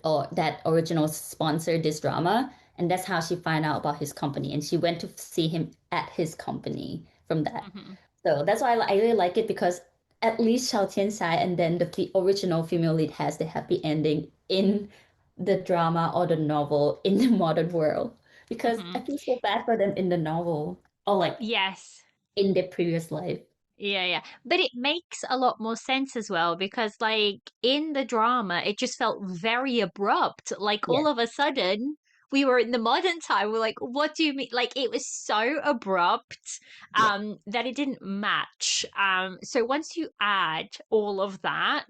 or that original sponsored this drama. And that's how she find out about his company. And she went to see him at his company from that. Mhm. So that's why I really like it, because at least Xiao Tianxia and then the original female lead has the happy ending in the drama or the novel in the modern world. Because I Mhm. feel so bad for them in the novel or like Yes. in their previous life. Yeah, yeah. But it makes a lot more sense as well because, like, in the drama, it just felt very abrupt. Like, Yeah, all of a sudden, we were in the modern time. We're like, what do you mean? Like, it was so abrupt, yeah. that it didn't match. So once you add all of that,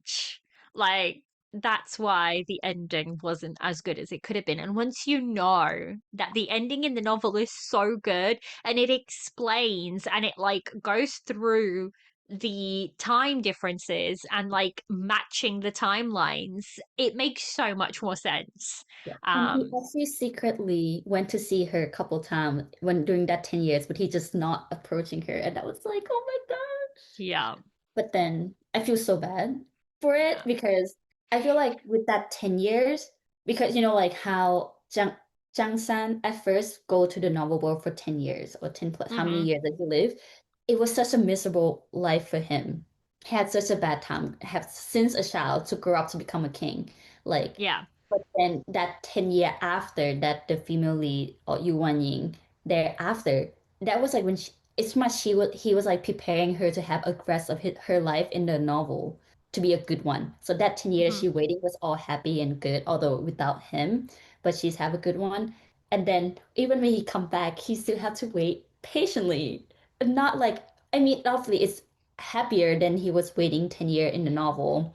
like, that's why the ending wasn't as good as it could have been. And once you know that the ending in the novel is so good, and it explains and it like goes through the time differences and like matching the timelines, it makes so much more sense. Yeah. And he um actually secretly went to see her a couple times when during that 10 years, but he just not approaching her. And I was like, oh my God. yeah. But then I feel so bad for it, Yeah. because I feel like with that 10 years, because like how Zhang San at first go to the novel world for 10 years or 10 plus how many Hmm. years that he lived. It was such a miserable life for him. He had such a bad time, have since a child to grow up to become a king. Like, Yeah. but then that 10 year after that, the female lead or Yu Ying thereafter, that was like when it's much he was like preparing her to have a rest of her life in the novel to be a good one. So that 10 years Hmm. she waiting was all happy and good, although without him, but she's have a good one. And then even when he come back, he still have to wait patiently. Not like, I mean, obviously it's happier than he was waiting 10 year in the novel,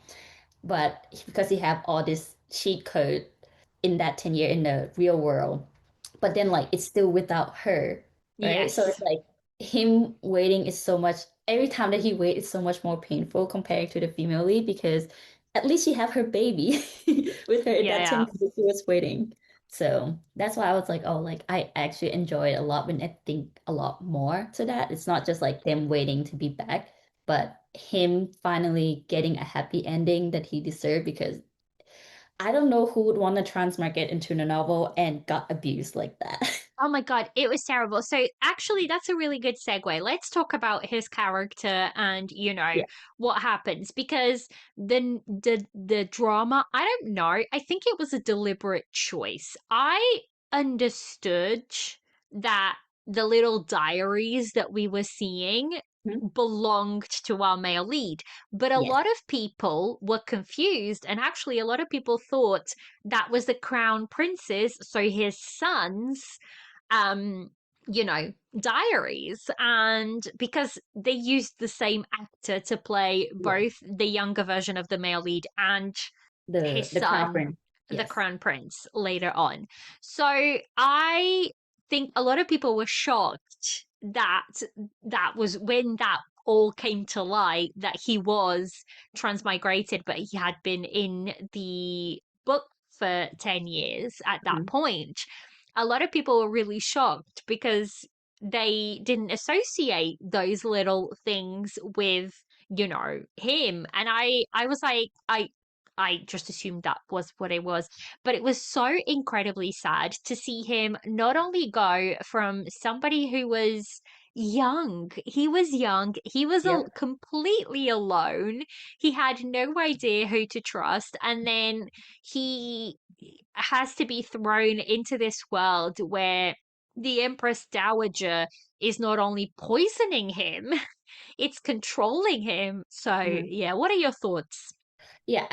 but because he have all this cheat code in that 10 year in the real world, but then like it's still without her, right? So it's Yes. like him waiting is so much, every time that he wait is so much more painful compared to the female lead, because at least she have her baby with her in Yeah, that 10 yeah. years that she was waiting. So that's why I was like, oh, like I actually enjoy it a lot when I think a lot more to that. It's not just like them waiting to be back, but him finally getting a happy ending that he deserved, because I don't know who would want to transmog it into a novel and got abused like that. Oh my God, it was terrible. So actually, that's a really good segue. Let's talk about his character and, Yeah. what happens, because the drama, I don't know. I think it was a deliberate choice. I understood that the little diaries that we were seeing Mhm. belonged to our male lead, but a Yes. lot of people were confused, and actually a lot of people thought that was the crown prince's, so his sons, um diaries, and because they used the same actor to play Yeah. both the younger version of the male lead and his The crown son, prince. the Yes. crown prince, later on. So I think a lot of people were shocked that that was when that all came to light, that he was transmigrated, but he had been in the book for 10 years at that Mhm. point. A lot of people were really shocked because they didn't associate those little things with him, and I was like, I just assumed that was what it was. But it was so incredibly sad to see him not only go from somebody who was young, he was Yep. completely alone, he had no idea who to trust, and then he has to be thrown into this world where the Empress Dowager is not only poisoning him, it's controlling him. So, Mhm. yeah, what are your thoughts? Yeah,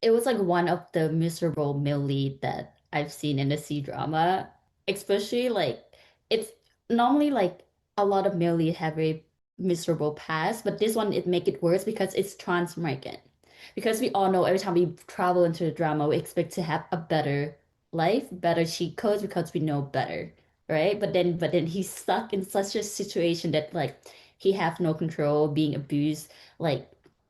it was like one of the miserable male lead that I've seen in the C drama, especially like it's normally like a lot of male lead have a miserable past, but this one it make it worse because it's trans-American. Because we all know every time we travel into the drama, we expect to have a better life, better cheat codes because we know better, right? But then he's stuck in such a situation that like he have no control, being abused, like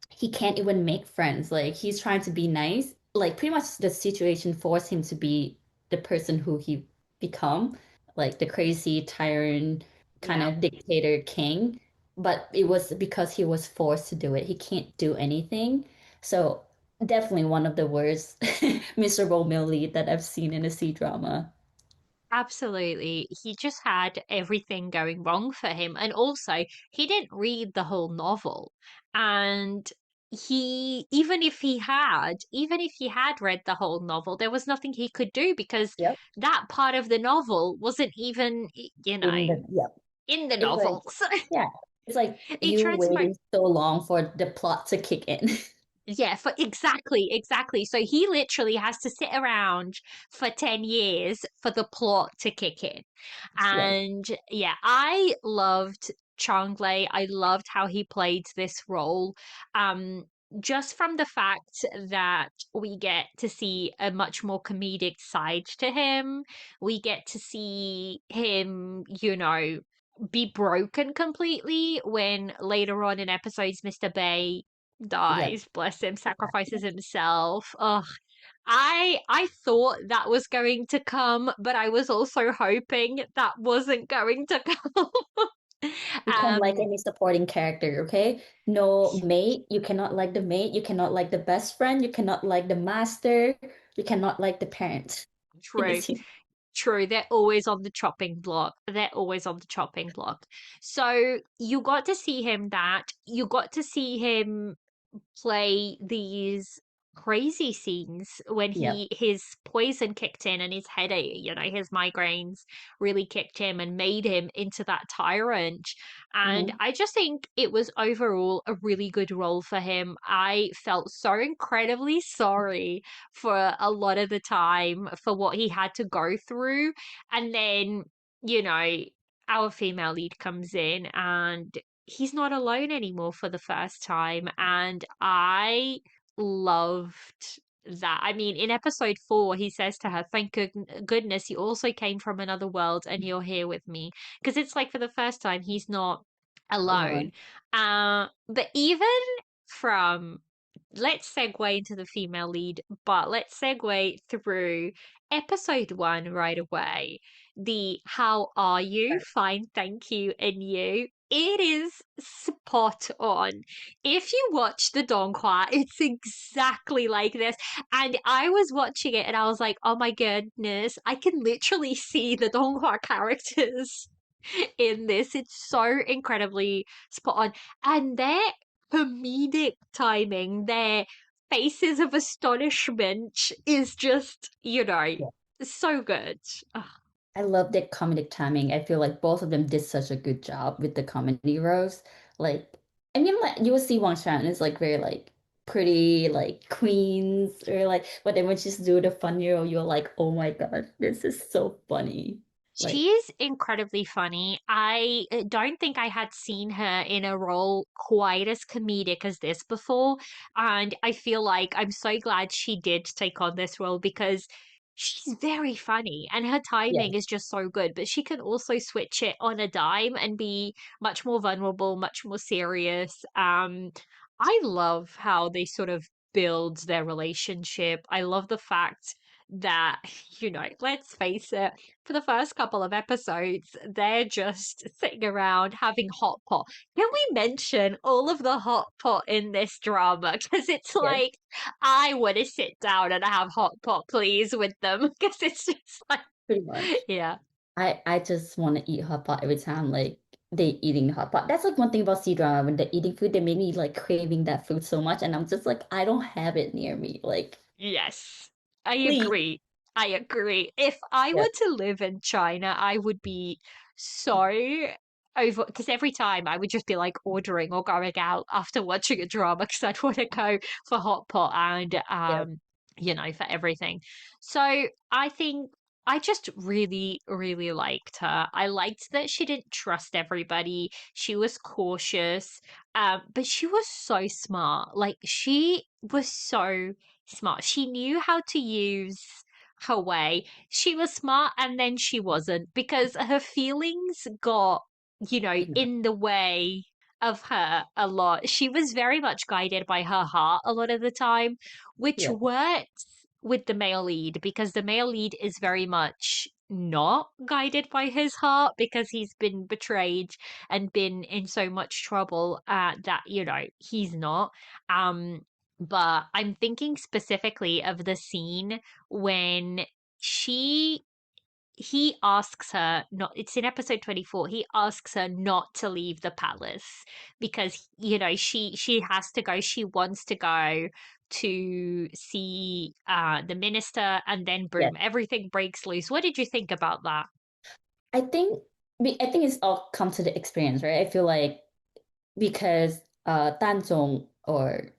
he can't even make friends. Like he's trying to be nice. Like pretty much the situation forced him to be the person who he become, like the crazy tyrant kind Yeah. of dictator king, but it was because he was forced to do it. He can't do anything. So definitely one of the worst miserable male lead that I've seen in a C drama. Absolutely. He just had everything going wrong for him. And also, he didn't read the whole novel. And even if he had read the whole novel, there was nothing he could do because Yep. that part of the novel wasn't even, In the yep. in the It's like novel. So yeah. It's like it you transpired. waiting so long for the plot to kick in. Yeah, for exactly. So he literally has to sit around for 10 years for the plot to kick in. Yes. And yeah, I loved Changlei. I loved how he played this role. Um, just from the fact that we get to see a much more comedic side to him. We get to see him, be broken completely when later on in episodes Mr. Bay Yep. dies, bless him, sacrifices himself. Ugh. I thought that was going to come, but I was also hoping that wasn't going to come. You can't like um, any supporting character, okay? No mate. You cannot like the mate. You cannot like the best friend. You cannot like the master. You cannot like the parent in true, this scene. true. They're always on the chopping block. They're always on the chopping block. So you got to see him that. You got to see him play these crazy scenes when Yep. his poison kicked in and his headache, his migraines really kicked him and made him into that tyrant. And Hmm. I just think it was overall a really good role for him. I felt so incredibly sorry for a lot of the time for what he had to go through. And then, you know, our female lead comes in and he's not alone anymore for the first time. And I loved that. I mean, in episode 4, he says to her, "Thank goodness you also came from another world and you're here with me." Because it's like for the first time, he's not alone. Alone. But even from let's segue into the female lead, but let's segue through episode 1 right away. The "How are you? Fine, thank you, and you." It is spot on. If you watch the Donghua, it's exactly like this. And I was watching it and I was like, oh my goodness, I can literally see the Donghua characters in this. It's so incredibly spot on. And their comedic timing, their faces of astonishment is just, Yeah. so good. Ugh, I love the comedic timing. I feel like both of them did such a good job with the comedy roles. Like, I mean, like you will see Wang Shan is like very like pretty like queens or like, but then when she's do the funny role, you're like, oh my God, this is so funny. Like, she is incredibly funny. I don't think I had seen her in a role quite as comedic as this before. And I feel like I'm so glad she did take on this role because she's very funny and her yeah, timing is just so good. But she can also switch it on a dime and be much more vulnerable, much more serious. I love how they sort of build their relationship. I love the fact that, let's face it, for the first couple of episodes, they're just sitting around having hot pot. Can we mention all of the hot pot in this drama? Because it's yeah, like, I want to sit down and have hot pot, please, with them. Because it's just like, pretty much. yeah. I just want to eat hot pot every time like they eating hot pot. That's like one thing about C-drama when they're eating food, they make me like craving that food so much, and I'm just like, I don't have it near me. Like, Yes, I please. agree. I agree. If I Yeah, were to live in China, I would be so over because every time I would just be like ordering or going out after watching a drama because I'd want to go for hot pot and yeah. for everything. So I think I just really, really liked her. I liked that she didn't trust everybody. She was cautious, but she was so smart. Like, she was so smart. She knew how to use her way. She was smart and then she wasn't because her feelings got, Yeah. in the way of her a lot. She was very much guided by her heart a lot of the time, which Yeah. works with the male lead because the male lead is very much not guided by his heart because he's been betrayed and been in so much trouble that he's not. um but I'm thinking specifically of the scene when she he asks her not, it's in episode 24, he asks her not to leave the palace because she has to go, she wants to go to see the minister, and then Yeah. boom, everything breaks loose. What did you think about that? I think I think it's all come to the experience, right? I feel like because Danzong or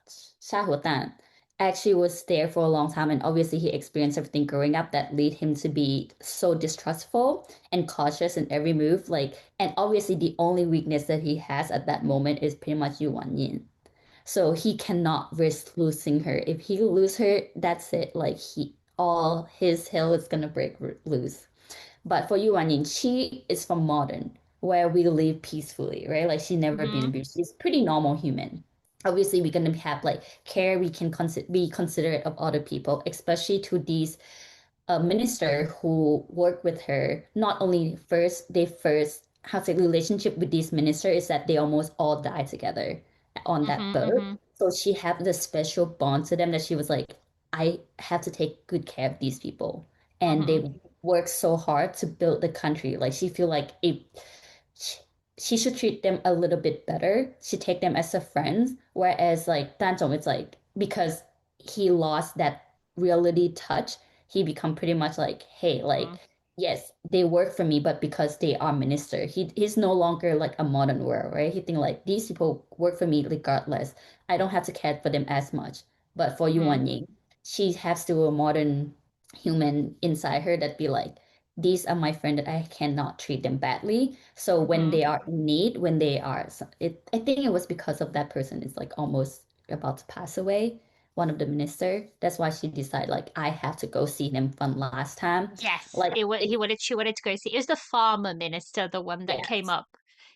Xiaodan actually was there for a long time, and obviously he experienced everything growing up that lead him to be so distrustful and cautious in every move. Like, and obviously the only weakness that he has at that moment is pretty much Yu Wanyin. So he cannot risk losing her. If he lose her, that's it. Like he all his hell is gonna break loose. But for Yu Wanyin, she is from modern, where we live peacefully, right? Like she's never been Mm-hmm. abused. She's pretty normal human. Obviously, we're gonna have like care. We can be considerate of other people, especially to these minister who work with her. Not only first, they first how to say relationship with this minister is that they almost all die together on that Mm-hmm. boat. Mm-hmm. So she had this special bond to them that she was like, I have to take good care of these people, and Mm-hmm. they work so hard to build the country. Like she feel like she, she should treat them a little bit better. She take them as a friend, whereas like Danzong, it's like because he lost that reality touch, he become pretty much like, hey, like, Mm-hmm. yes, they work for me, but because they are minister, he's no longer like a modern world, right? He think like these people work for me regardless. I don't have to care for them as much. But for Yu Mm-hmm. Ying, she has to a modern human inside her that be like, these are my friend that I cannot treat them badly. So when Mm-hmm. they are in need, when they are, I think it was because of that person is like almost about to pass away, one of the minister. That's why she decided like I have to go see them one last time. Yes, Like it, she wanted to go see, it was the farmer minister, the one that yeah, came up.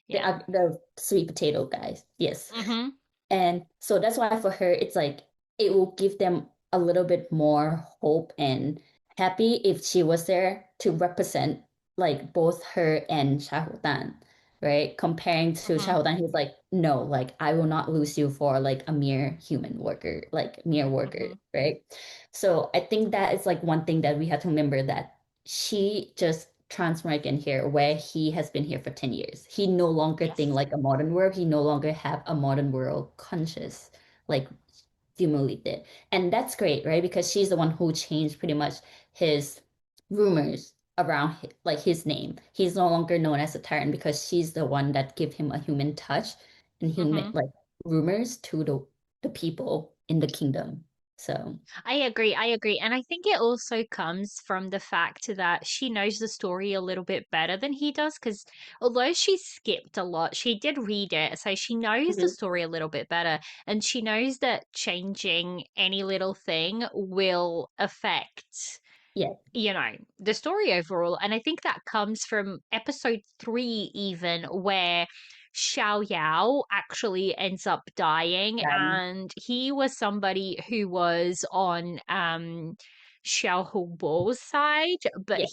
the Yeah. the sweet potato guys. Yes. Mm-hmm. And so that's why for her, it's like it will give them a little bit more hope and happy if she was there to represent like both her and Shahudan, right? Comparing to Mm-hmm. Shahudan, he's like, no, like I will not lose you for like a mere human worker, like mere worker, Mm-hmm. right? So I think that is like one thing that we have to remember that she just transmigrate in here where he has been here for 10 years. He no longer think Yes. like a modern world. He no longer have a modern world conscious like Jimuli did. And that's great, right? Because she's the one who changed pretty much his rumors around like his name. He's no longer known as a tyrant because she's the one that give him a human touch and human Mm-hmm. like rumors to the people in the kingdom. So I agree. I agree. And I think it also comes from the fact that she knows the story a little bit better than he does. Because although she skipped a lot, she did read it. So she knows the mhm. story a little bit better. And she knows that changing any little thing will affect Yeah, the story overall. And I think that comes from episode 3, even where Xiao Yao actually ends up dying. dying. And he was somebody who was on Xiao Hongbo's side, but Yeah,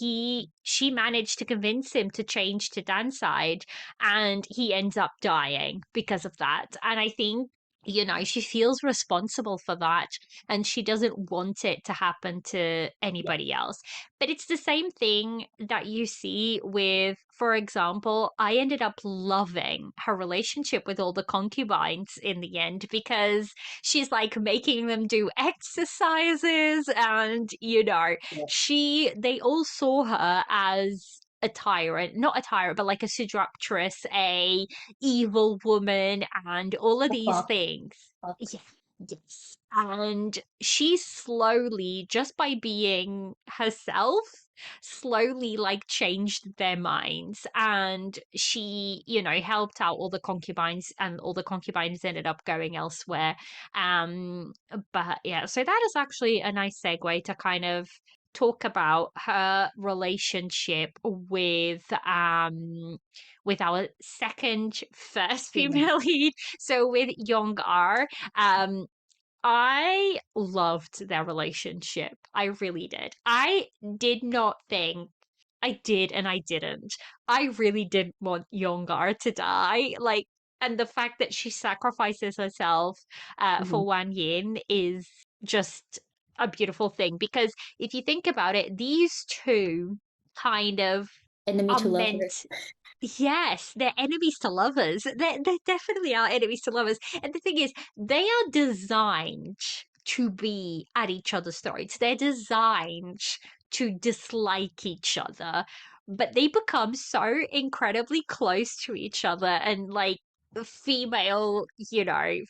she managed to convince him to change to Dan's side, and he ends up dying because of that. And I think she feels responsible for that, and she doesn't want it to happen to yeah, anybody else. But it's the same thing that you see with, for example, I ended up loving her relationship with all the concubines in the end because she's like making them do exercises, and yeah. they all saw her as a tyrant, not a tyrant, but like a seductress, a evil woman, and all of A these fox, things. Yeah. fox. Yes. And she slowly, just by being herself, slowly like changed their minds. And she, helped out all the concubines, and all the concubines ended up going elsewhere. Um, but yeah, so that is actually a nice segue to kind of talk about her relationship with our first Yeah. female lead, so with Young R. um I loved their relationship. I really did. I did not think I did, and I didn't. I really didn't want Yongar to die. Like, and the fact that she sacrifices herself Mhm. for Wan Yin is just a beautiful thing. Because if you think about it, these two kind of Enemy are to lovers. meant. Yes, they're enemies to lovers. They definitely are enemies to lovers. And the thing is, they are designed to be at each other's throats. They're designed to dislike each other, but they become so incredibly close to each other, and like female,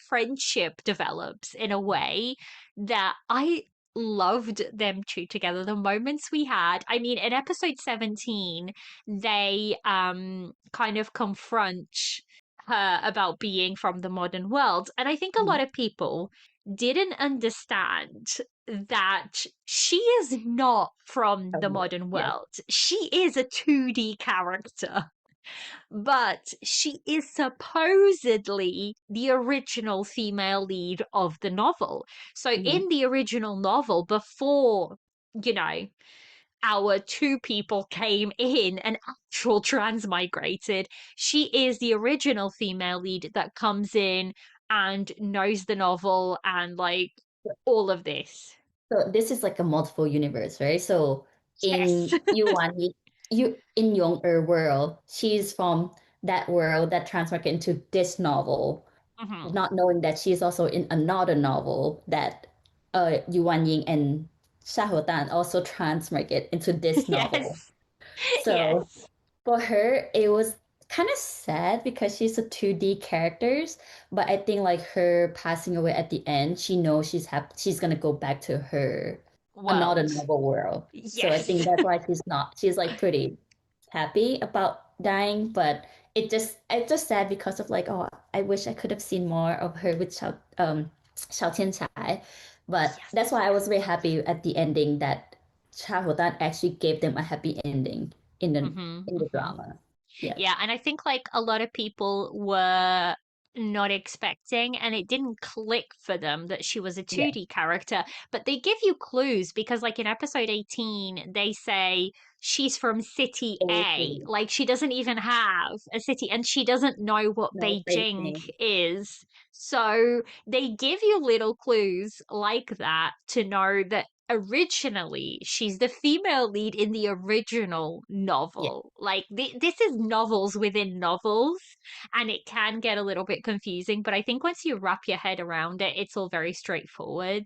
friendship develops in a way that I loved them two together. The moments we had, I mean, in episode 17, they kind of confront her about being from the modern world. And I think a lot Mhm. of people didn't understand that she is not from the Oh, modern yes. world. She is a 2D character, but she is supposedly the original female lead of the novel. So Mhm. in the original novel, before, you know, our two people came in and actual transmigrated, she is the original female lead that comes in and knows the novel and like all of this. So this is like a multiple universe, right? So Yes. in you in Young-er world, she's from that world that transferred into this novel, Mhm. not knowing that she's also in another novel that Yu Ying and Shahotan also transmigrate into this novel. Yes. So Yes. for her, it was kind of sad because she's a 2D characters, but I think like her passing away at the end, she knows she's gonna go back to her another World. novel world. So I Yes. think that's why she's like pretty happy about dying, but it's just sad because of like, oh, I wish I could have seen more of her with Xiao Tianchai. But that's Yes. why I was very happy at the ending that Xiao actually gave them a happy ending in the Hmm. in the Hmm. drama. Yes. Yeah, and I think like a lot of people were not expecting, and it didn't click for them that she was a Yeah. 2D character, but they give you clues because like in episode 18 they say she's from city A. Everything. Like she doesn't even have a city, and she doesn't know what No fake Beijing name. is. So they give you little clues like that to know that originally she's the female lead in the original Yeah. novel. Like this is novels within novels, and it can get a little bit confusing, but I think once you wrap your head around it, it's all very straightforward.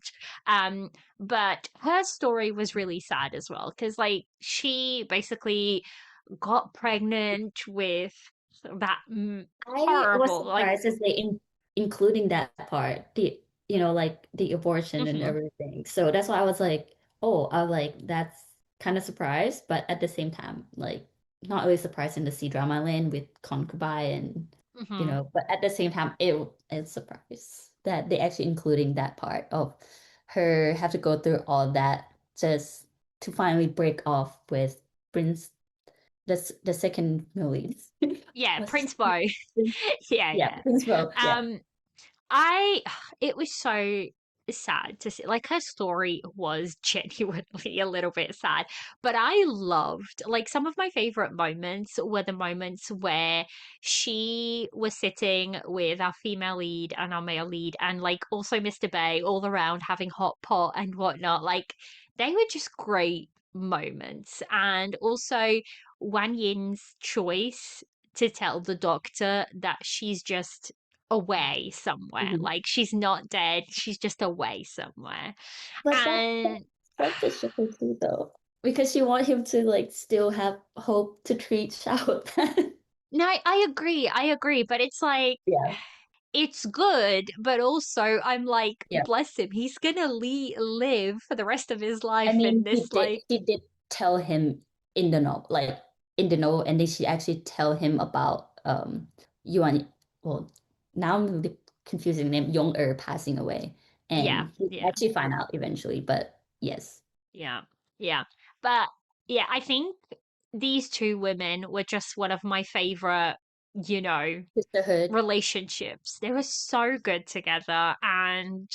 But her story was really sad as well, because like she basically got pregnant with that I was horrible, like. surprised as including that part, like the abortion and Mhm. everything. So that's why I was like, oh, I was like, that's kind of surprised, but at the same time, like not really surprised in the C drama land with concubine and Mhm. but at the same time, it's surprised that they actually including that part of her have to go through all that just to finally break off with Prince the second Millie. Yeah, What's Prince Bo. Prince? Yeah, Yeah, yeah. Prince Bo. Yeah. Um, I it was so sad to see. Like her story was genuinely a little bit sad, but I loved, like, some of my favorite moments were the moments where she was sitting with our female lead and our male lead, and like also Mr. Bay all around having hot pot and whatnot. Like they were just great moments, and also Wan Yin's choice to tell the doctor that she's just away somewhere. Mhm. Like she's not dead, she's just away somewhere. But that's And such a shame too, though, because you want him to like still have hope to treat Xiao Tan. no, I agree, but it's like Yeah. it's good, but also I'm like, Yeah. bless him, he's gonna live for the rest of his I life in mean, this like, she did tell him in the novel, like in the novel, and then she actually tell him about Yuan. Well, now I'm really confusing name Yong Er passing away, yeah, and he yeah, actually find out eventually. But yes, yeah, yeah. But yeah, I think these two women were just one of my favorite, you know, sisterhood. relationships. They were so good together. And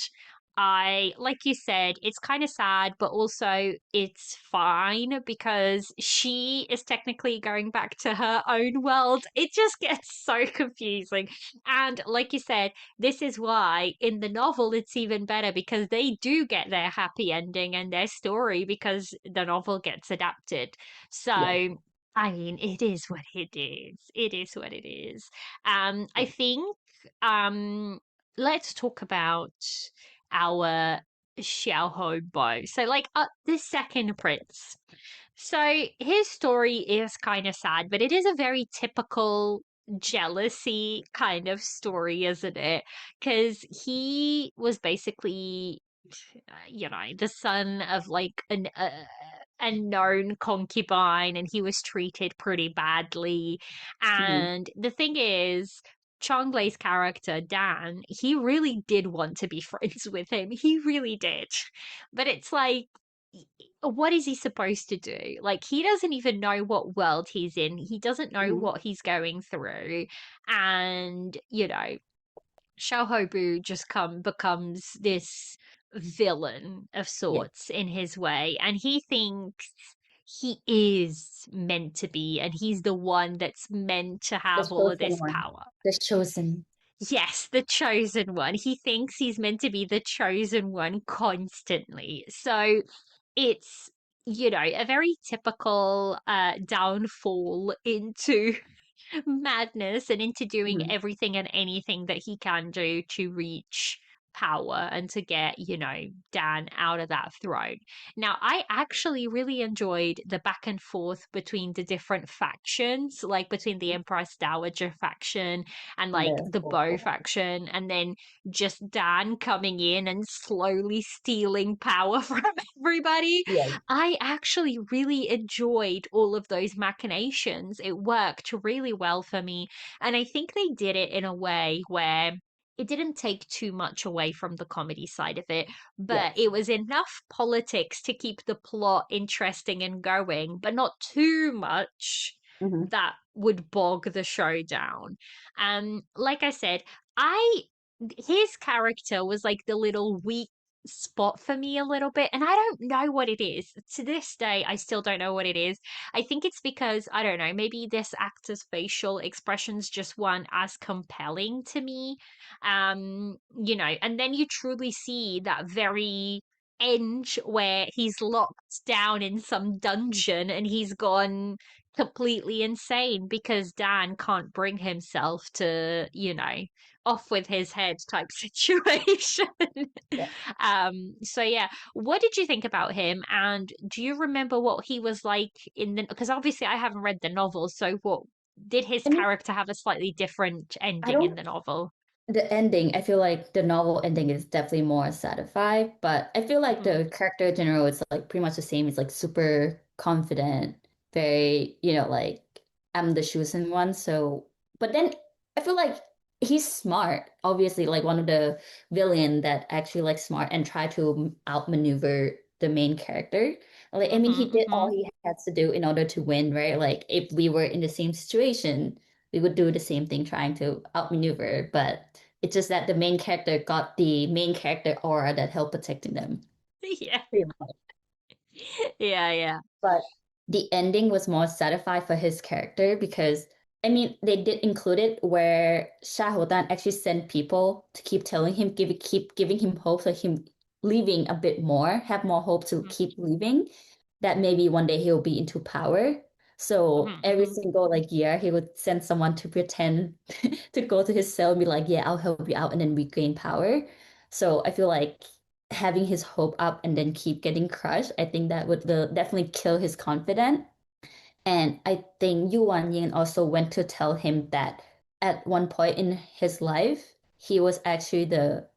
I, like you said, it's kind of sad, but also it's fine because she is technically going back to her own world. It just gets so confusing. And like you said, this is why in the novel it's even better because they do get their happy ending and their story because the novel gets adapted. Yeah, So, I mean, it is what it is. It is what it is. I think let's talk about our Xiaoho Bo. So, like, the second prince. So his story is kind of sad, but it is a very typical jealousy kind of story, isn't it? Because he was basically, the son of like a known concubine, and he was treated pretty badly. mhm, And the thing is, Chonglei's character, Dan, he really did want to be friends with him. He really did. But it's like, what is he supposed to do? Like, he doesn't even know what world he's in. He doesn't know mhm, what he's going through. And, Xiaohobu just becomes this villain of yeah, sorts in his way, and he thinks he is meant to be, and he's the one that's meant to the have all of chosen this one, power. the chosen. Yes, the chosen one. He thinks he's meant to be the chosen one constantly. So it's, a very typical downfall into madness and into doing Mhm, everything and anything that he can do to reach power and to get, Dan out of that throne. Now, I actually really enjoyed the back and forth between the different factions, like between the Empress Dowager faction and and like the the Bow faction, and then just Dan coming in and slowly stealing power from everybody. yeah. I actually really enjoyed all of those machinations. It worked really well for me. And I think they did it in a way where it didn't take too much away from the comedy side of it, but Yes. it was enough politics to keep the plot interesting and going, but not too much Hmm. that would bog the show down. Like I said, I his character was like the little weak spot for me a little bit, and I don't know what it is. To this day I still don't know what it is. I think it's because, I don't know, maybe this actor's facial expressions just weren't as compelling to me. And then you truly see that very end where he's locked down in some dungeon and he's gone completely insane because Dan can't bring himself to, off with his head type situation. Yeah. So yeah, what did you think about him? And do you remember what he was like in the, because obviously I haven't read the novel, so what did his I mean, character have a slightly different I ending in don't the novel? the ending, I feel like the novel ending is definitely more satisfied, but I feel like Hmm. the character in general is like pretty much the same. It's like super confident, very, like I'm the chosen one. So, but then I feel like he's smart, obviously, like one of the villain that actually like smart and try to outmaneuver the main character. Like, I mean, Hmm. he did all Hmm. he had to do in order to win, right? Like, if we were in the same situation, we would do the same thing trying to outmaneuver, but it's just that the main character got the main character aura that helped protecting them. Yeah. Pretty much. Yeah, yeah. But the ending was more satisfied for his character because I mean they did include it where Shah Hotan actually sent people to keep telling him, keep giving him hope for him leaving a bit more, have more hope to Hmm. keep leaving, that maybe one day he'll be into power. So Hmm. every Hmm. single like year he would send someone to pretend to go to his cell and be like, yeah, I'll help you out and then regain power. So I feel like having his hope up and then keep getting crushed, I think that would definitely kill his confidence. And I think Yu Wan Yin also went to tell him that at one point in his life, he was actually the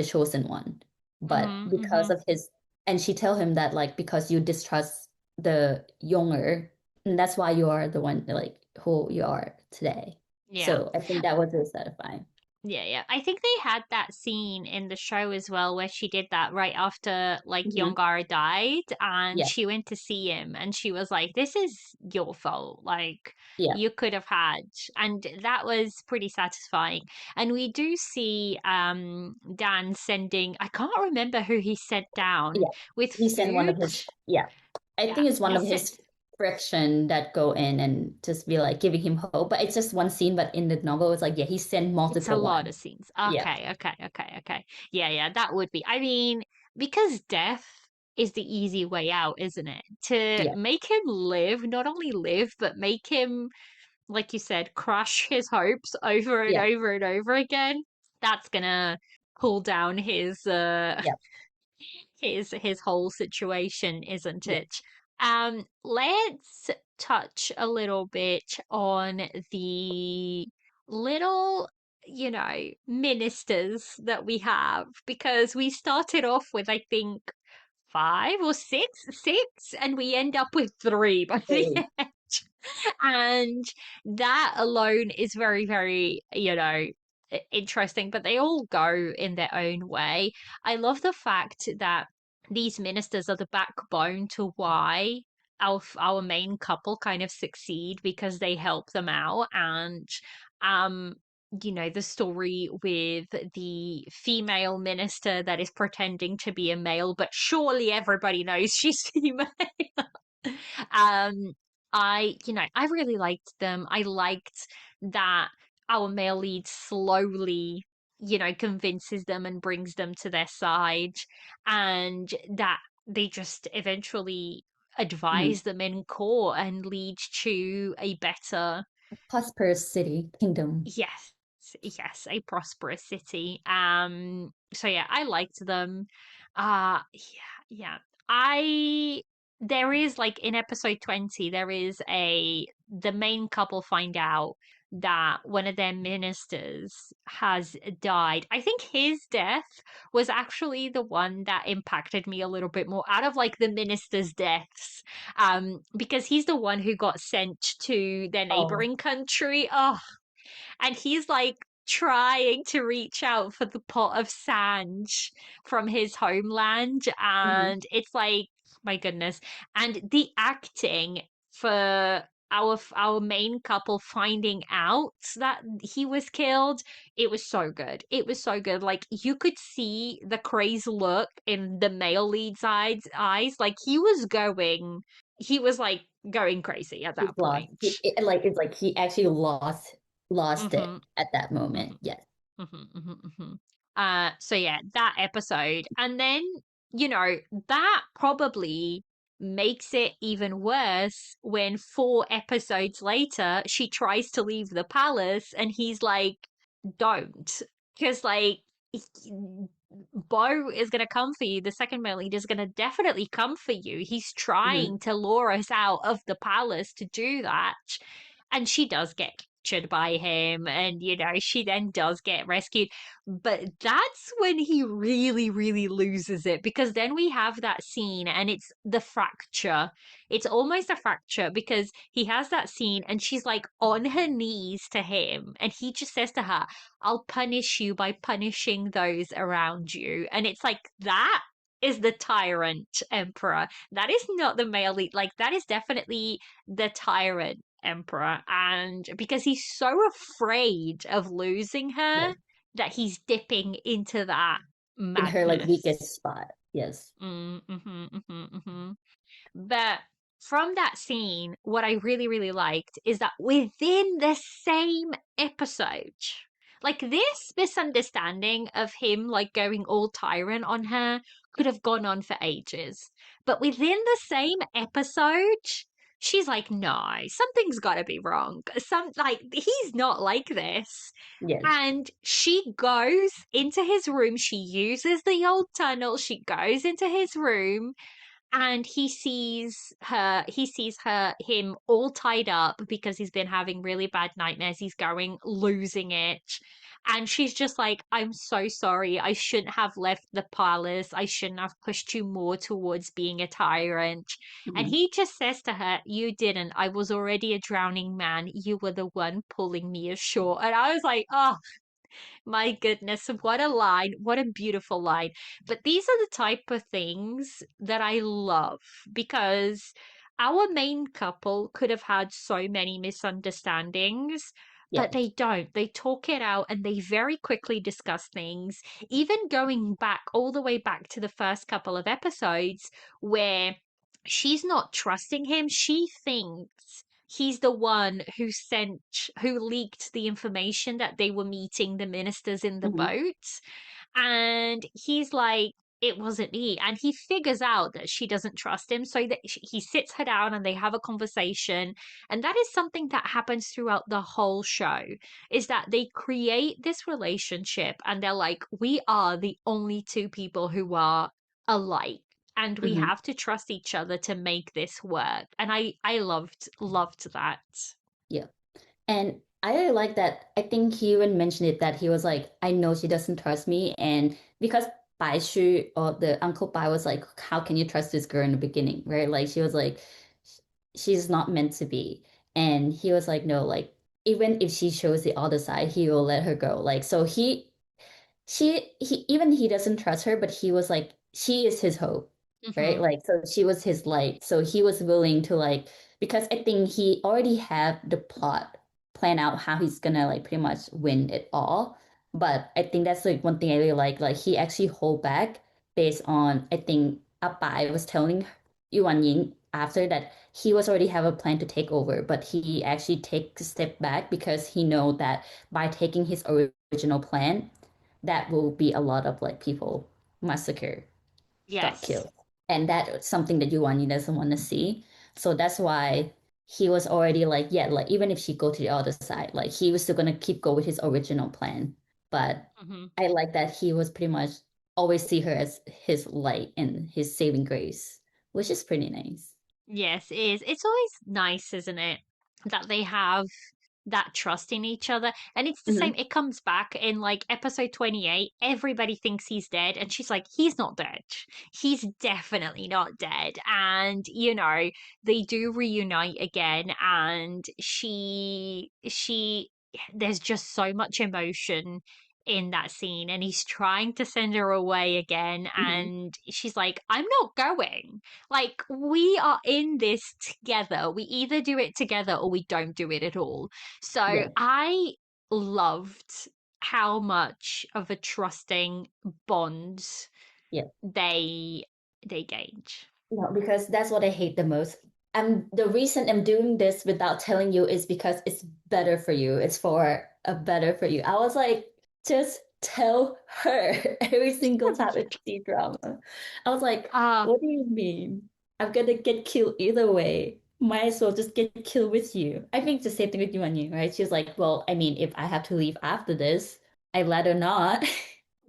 chosen one. But Mm-hmm, because mm-hmm. of his, and she tell him that like because you distrust the younger, and that's why you are the one like who you are today. Yeah. So I think that was very satisfying. Yeah, yeah. I think they had that scene in the show as well where she did that right after like Hmm. Yongar died and Yeah, she went to see him and she was like, "This is your fault. Like yeah, you could have had." And that was pretty satisfying. And we do see Dan sending I can't remember who he sent down yeah. with He sent one of food. his, yeah. I Yeah. think it's one He of sent his friction that go in and just be like giving him hope. But it's just one scene, but in the novel, it's like, yeah, he sent It's a multiple lot ones. of scenes. Yeah, Okay, okay, okay, okay. Yeah, yeah, that would be. I mean, because death is the easy way out, isn't it? To yeah, make him live, not only live, but make him, like you said, crush his hopes over and yeah, over and over again. That's gonna pull down yeah, his whole situation, isn't yeah. it? Let's touch a little bit on the little, ministers that we have because we started off with, I think, five or six, and we end up with three by the Three. end. And that alone is very, very, interesting, but they all go in their own way. I love the fact that these ministers are the backbone to why our main couple kind of succeed because they help them out and um the story with the female minister that is pretending to be a male, but surely everybody knows she's female. um, I really liked them. I liked that our male lead slowly, convinces them and brings them to their side, and that they just eventually Mhm. advise them in court and lead to a better. Prosperous city, kingdom. Yes, yes, a prosperous city. So yeah, I liked them. Yeah, yeah. I There is like in episode 20, there is the main couple find out that one of their ministers has died. I think his death was actually the one that impacted me a little bit more out of like the ministers' deaths. Because he's the one who got sent to their Oh, neighboring country. Oh, and he's like trying to reach out for the pot of sand from his homeland, mhm. and it's like, my goodness. And the acting for our main couple finding out that he was killed, it was so good. It was so good. Like you could see the crazed look in the male lead's eyes. Like he was like going crazy at He's that lost. point. Like it's like he actually lost it Hmm. at that moment. Hmm. Yes, Hmm. So yeah, that episode. And then, that probably makes it even worse when 4 episodes later she tries to leave the palace and he's like, don't. Because like Bo is gonna come for you. The second male lead is gonna definitely come for you. He's hmm. trying to lure us out of the palace to do that. And she does get captured by him, and she then does get rescued. But that's when he really, really loses it because then we have that scene and it's the fracture. It's almost a fracture because he has that scene and she's like on her knees to him, and he just says to her, "I'll punish you by punishing those around you." And it's like that is the tyrant emperor. That is not the male lead. Like that is definitely the tyrant emperor. And because he's so afraid of losing her Yes, that he's dipping into that in her like weakest madness. spot. Yes, But from that scene, what I really, really liked is that within the same episode, like this misunderstanding of him like going all tyrant on her could have gone on for ages. But within the same episode, she's like, no, something's got to be wrong. Like, he's not like this. yes. And she goes into his room. She uses the old tunnel. She goes into his room and him all tied up because he's been having really bad nightmares. He's going losing it. And she's just like, I'm so sorry. I shouldn't have left the palace. I shouldn't have pushed you more towards being a tyrant. And Mhm. he just says to her, you didn't. I was already a drowning man. You were the one pulling me ashore. And I was like, oh, my goodness, what a line. What a beautiful line. But these are the type of things that I love because our main couple could have had so many misunderstandings, Yeah. but they don't. They talk it out and they very quickly discuss things, even going back all the way back to the first couple of episodes where she's not trusting him. She thinks he's the one who leaked the information that they were meeting the ministers in the Hmm. boat. And he's like, it wasn't me. And he figures out that she doesn't trust him. So that he sits her down and they have a conversation. And that is something that happens throughout the whole show, is that they create this relationship and they're like, we are the only two people who are alike. And we Hmm. have to trust each other to make this work. And I loved that. Yeah. And I really like that. I think he even mentioned it that he was like, I know she doesn't trust me. And because Bai Shu or the Uncle Bai was like, how can you trust this girl in the beginning? Right? Like she was like, she's not meant to be. And he was like, no, like even if she shows the other side, he will let her go. Like so he even he doesn't trust her, but he was like, she is his hope, right? Hmm. Like so she was his light. So he was willing to like because I think he already had the plot planned out how he's gonna like pretty much win it all. But I think that's like one thing I really like he actually hold back based on I think Abai was telling Yuan Ying after that he was already have a plan to take over, but he actually takes a step back because he know that by taking his original plan that will be a lot of like people massacre, got Yes. killed. And that's something that Yuan doesn't want to see. So that's why he was already like, yeah, like even if she go to the other side, like he was still gonna keep go with his original plan. But Hmm. I like that he was pretty much always see her as his light and his saving grace, which is pretty nice. Yes, it is. It's always nice, isn't it, that they have that trust in each other. And it's the same, Hmm. it comes back in like episode 28. Everybody thinks he's dead, and she's like, he's not dead. He's definitely not dead. And, they do reunite again, and there's just so much emotion in that scene, and he's trying to send her away again, Hmm. and she's like, I'm not going. Like, we are in this together. We either do it together or we don't do it at all. So Yeah. I loved how much of a trusting bond Yeah. they they gained. No, because that's what I hate the most. The reason I'm doing this without telling you is because it's better for you. It's for a better for you. I was like, just tell her every single time it's the drama. I was like, Ah, what do you mean? I'm gonna get killed either way. Might as well just get killed with you. I think it's the same thing with you and you, right? She was like, well, I mean, if I have to leave after this, I'd rather not.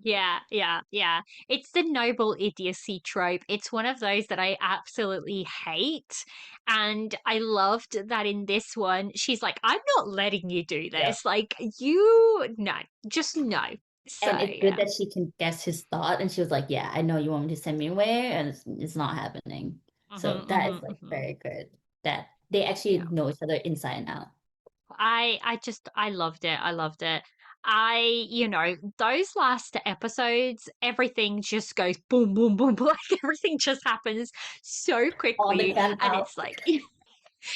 yeah, yeah, yeah. It's the noble idiocy trope. It's one of those that I absolutely hate. And I loved that in this one, she's like, I'm not letting you do Yeah. this. Like, no, just no. So, And it's good yeah. that she can guess his thought. And she was like, yeah, I know you want me to send me away, and it's not happening. So Hmm. that is Hmm. like Hmm. very good that they actually Yeah. know each other inside and out. I loved it. I loved it. Those last episodes, everything just goes boom, boom, boom, boom. Like everything just happens so On the quickly. camp And out. it's like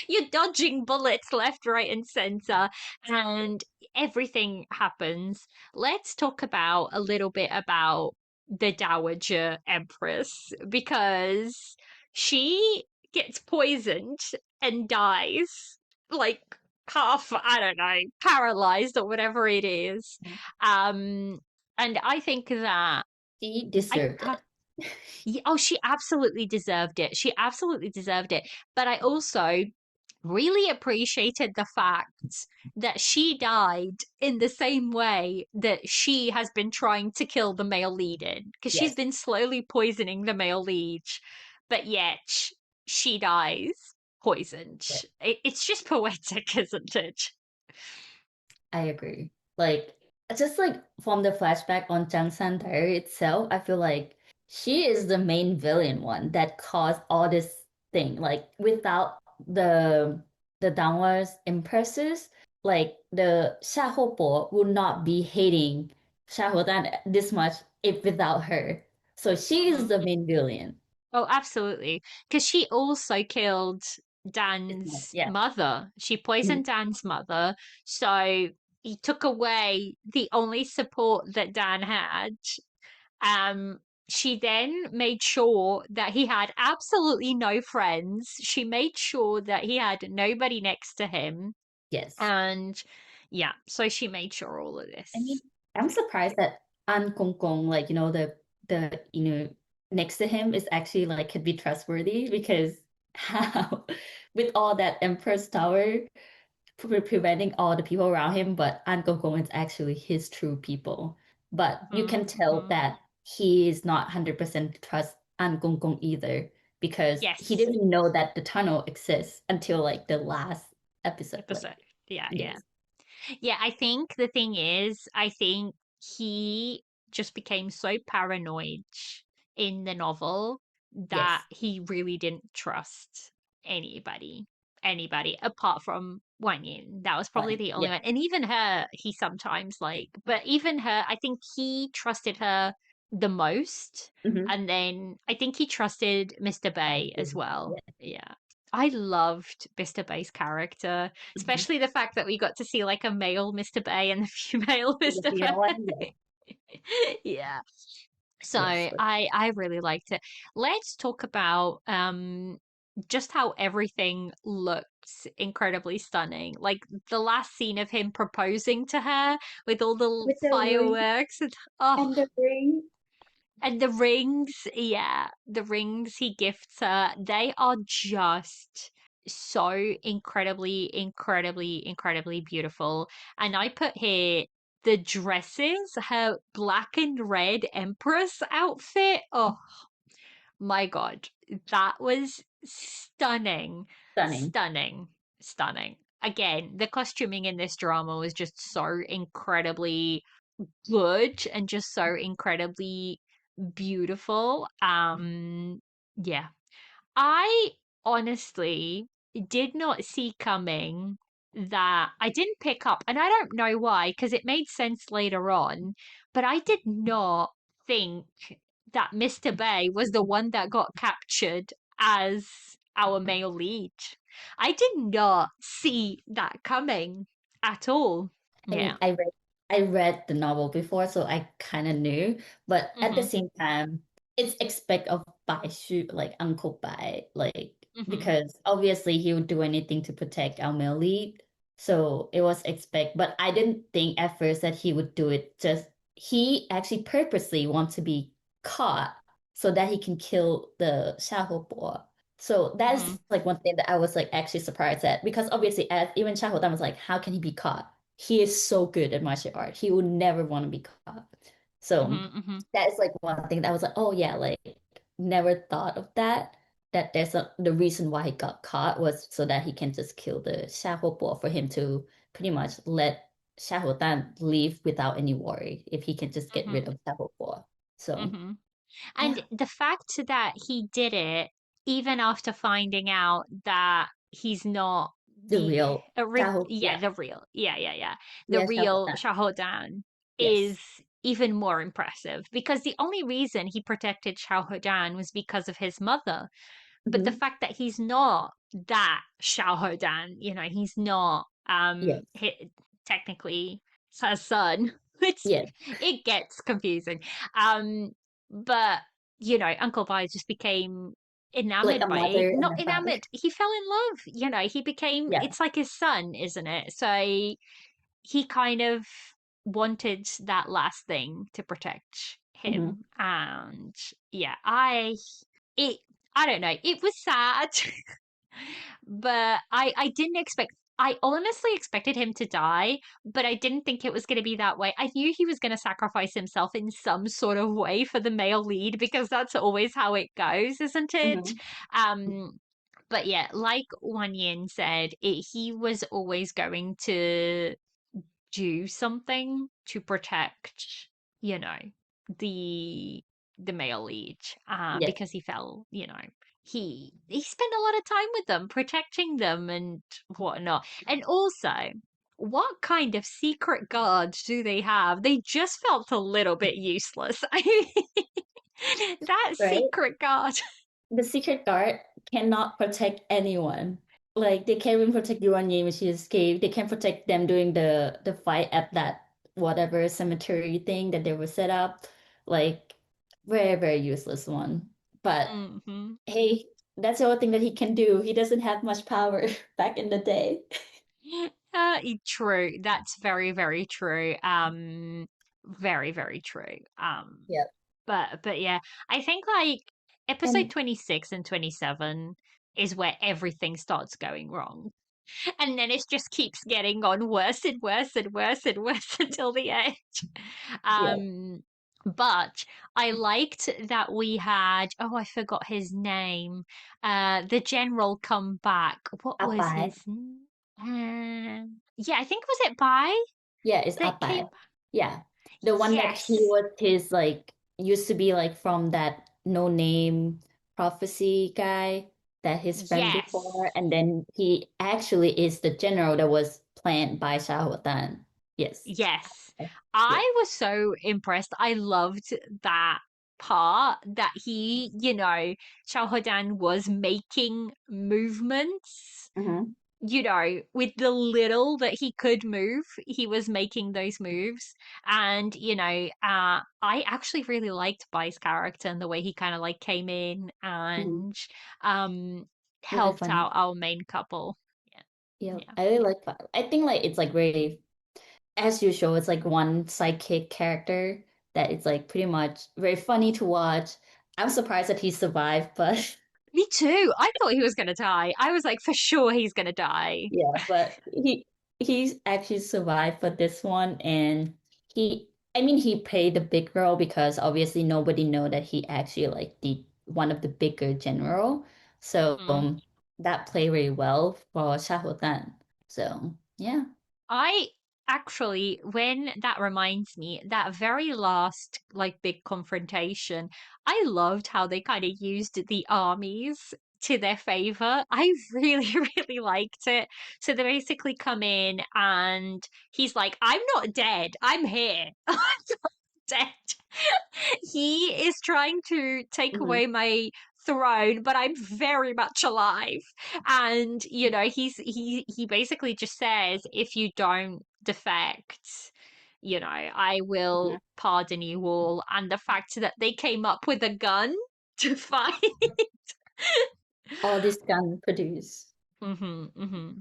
you're dodging bullets left, right, and center, and everything happens. Let's talk about a little bit about the Dowager Empress because she gets poisoned and dies like half, I don't know, paralyzed or whatever it is. Um, and I think that She I deserved it. oh, she absolutely deserved it. She absolutely deserved it. But I also really appreciated the fact that she died in the same way that she has been trying to kill the male lead in, because she's Yes. been slowly poisoning the male lead. but yet she dies poisoned. Yeah, It's just poetic, isn't it? I agree. Like just like from the flashback on Jangsan Diary itself, I feel like she is the main villain one that caused all this thing. Like without the downwards impresses, like the Xiaobo would not be hating Xiaodan this much if without her. So she is Mhm. the main villain. Oh, absolutely. Because she also killed It's not, Dan's yeah. mother. She Mhm. poisoned Dan's mother. So he took away the only support that Dan had. Um, she then made sure that he had absolutely no friends. She made sure that he had nobody next to him. Yes. And yeah, so she made sure all of I mean, this. I'm surprised that An Gong Gong, like, the next to him is actually like could be trustworthy because how with all that Empress Tower preventing all the people around him, but An Gong Gong is actually his true people. But you can tell Mm-hmm. that he is not 100% trust An Gong Gong either because he Yes, didn't know that the tunnel exists until like the last episode. Like, episode. Yeah, yeah. yes. Yeah, I think the thing is, I think he just became so paranoid in the novel that Yes. he really didn't trust anybody, anybody apart from Wang Yin. That was probably But the only yeah. one. And even her, he sometimes like, but even her, I think he trusted her the most. Hmm. And then I think he trusted Mr. Bay as well. Yeah. I loved Mr. Bay's character, Mhm. especially the fact that we got to see like a male Mr. Bay and a female The Mr. female one, yes. Bay. Yeah. So Yes. I really liked it. Let's talk about just how everything looks incredibly stunning. Like the last scene of him proposing to her with all the With the ring fireworks and oh, and the ring. and the rings, yeah, the rings he gifts her, they are just so incredibly, incredibly, incredibly beautiful. And I put here the dresses, her black and red Empress outfit. Oh my God, that was stunning, Stunning. stunning, stunning. Again, the costuming in this drama was just so incredibly good and just so incredibly beautiful. Yeah. I honestly did not see coming that I didn't pick up, and I don't know why, because it made sense later on, but I did not think that Mr. Bay was the one that got captured as our male lead. I did not see that coming at all. I mean, Yeah. I read the novel before, so I kind of knew. But at the Mm-hmm. same time, it's expect of Bai Shu, like Uncle Bai, like Mm-hmm. because obviously he would do anything to protect our male lead. So it was expect, but I didn't think at first that he would do it. Just he actually purposely wants to be caught so that he can kill the Xiaobo. So Mm-hmm. that's like one thing that I was like actually surprised at because obviously as even Xiaobo was like, how can he be caught? He is so good at martial art. He would never want to be caught. So Mm-hmm. Mm-hmm. that is like one thing that I was like, oh yeah, like never thought of that. That the reason why he got caught was so that he can just kill the Xiaobo for him to pretty much let Xiaodan leave without any worry if he can just get Mm-hmm. rid of Xiaobo. So Mm-hmm. And yeah, the fact that he did it, even after finding out that he's not the the real yeah, Yeah, the real, yeah, yeah, yeah, the yeah, real Xiaodan. Shahodan Yes. is even more impressive because the only reason he protected Shahodan was because of his mother. But the Hmm. fact that he's not that Shahodan, he's not Yes. technically her son. It's Yes. it gets confusing. Um, but Uncle Vi just became Like enamored a by it. mother and Not a father. enamored. He fell in love. He became. Yeah. It's like his son, isn't it? So he kind of wanted that last thing to protect Hmm. him, and yeah, it. I don't know. It was sad, but I didn't expect. I honestly expected him to die, but I didn't think it was going to be that way. I knew he was going to sacrifice himself in some sort of way for the male lead because that's always how it goes, isn't it? Mhm. Um, but yeah, like Wan Yin said, he was always going to do something to protect, you know, the the male lead, Yes, because he felt, he spent a lot of time with them, protecting them and whatnot. And also, what kind of secret guards do they have? They just felt a little bit useless. I mean, that right? secret guard. The secret guard cannot protect anyone. Like they can't even protect Yuan Yi when she escaped. They can't protect them during the fight at that whatever cemetery thing that they were set up. Like very, very useless one. But Hmm. hey, that's the only thing that he can do. He doesn't have much power back in the day. True. That's very, very true. Very, very true. Yeah. But yeah, I think like episode And 26 and 27 is where everything starts going wrong. And then it just keeps getting on worse and worse and worse and worse until the end. yeah, Um, but I liked that we had, oh, I forgot his name. The general come back. What was Apai. his yeah, I think was it Bai Yeah, it's that came Apai. back? Yeah. The one that he Yes. was his like used to be like from that no name prophecy guy that his friend Yes. before, and then he actually is the general that was planned by Shahotan. Yes. Yes. Yeah. I was so impressed. I loved that part that Xiao Hodan was making movements, Mm-hmm. with the little that he could move, he was making those moves. And, I actually really liked Bai's character and the way he kind of like came in Mm-hmm. and um Really helped funny. out our main couple. Yeah. Yeah. Yeah. I really like that. I think like it's like very as usual, it's like one sidekick character that it's like pretty much very funny to watch. I'm surprised that he survived, but Me too. I thought he was going to die. I was like, for sure he's going to die. yeah, but he's actually survived for this one, and I mean he played the big role because obviously nobody know that he actually like the one of the bigger general. So Mm. that played really well for Shahotan. So yeah. I actually, when that reminds me, that very last like big confrontation, I loved how they kind of used the armies to their favor. I really, really liked it. So they basically come in and he's like, I'm not dead. I'm here. I'm not dead. He is trying to take Mhm. away my throne, but I'm very much alive. And he basically just says, if you don't defect, I Mhm. will pardon you all. And the fact that they came up with a gun to fight. All this gun produce. Hmm. Hmm.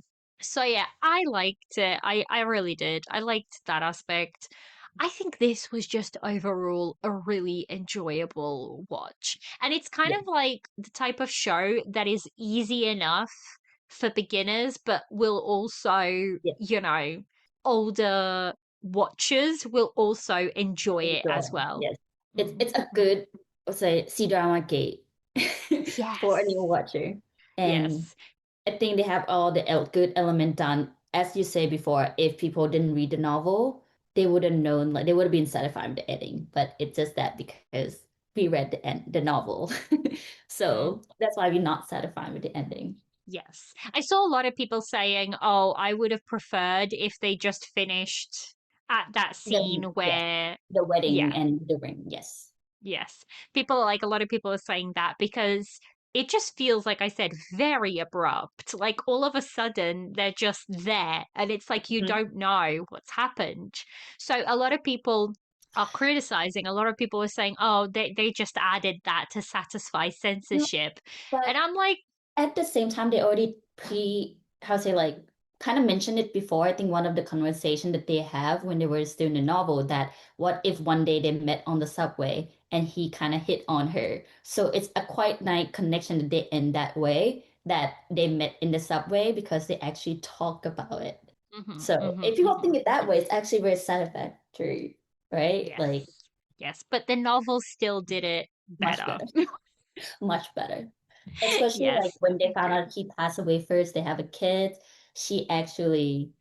So yeah, I liked it. I really did. I liked that aspect. I think this was just overall a really enjoyable watch. And it's kind Yeah. of like the type of show that is easy enough for beginners, but will also, Yeah. older watchers will also enjoy it Enjoy. as well. Yes. It's a Mm-hmm. good, let's say, C-drama gate for a new Yes. watcher. And Yes. I think they have all the good element done. As you say before, if people didn't read the novel, they would have known, like they would have been satisfied with the ending. But it's just that because we read the novel. Mm. So that's why we're not satisfied with the ending. Yes. I saw a lot of people saying, oh, I would have preferred if they just finished at that scene Yes, where, the wedding yeah, and the ring. Yes. yes. Like a lot of people are saying that because it just feels, like I said, very abrupt. Like all of a sudden they're just there and it's like you Mhm. don't know what's happened. So a lot of people are criticizing, a lot of people are saying, oh, they just added that to satisfy No, censorship. but And I'm like, at the same time, they already how to say, like, kind of mentioned it before. I think one of the conversation that they have when they were still in the novel that what if one day they met on the subway and he kind of hit on her. So it's a quite nice connection that they end that way that they met in the subway because they actually talk about it. Hmm. So Hmm. if you don't Hmm. think it that way, it's actually very satisfactory, right? Yes. Like Yes. But the novel still did it much better. better, much better. Especially like Yes, when they found agreed. out he passed away first, they have a kid. She actually,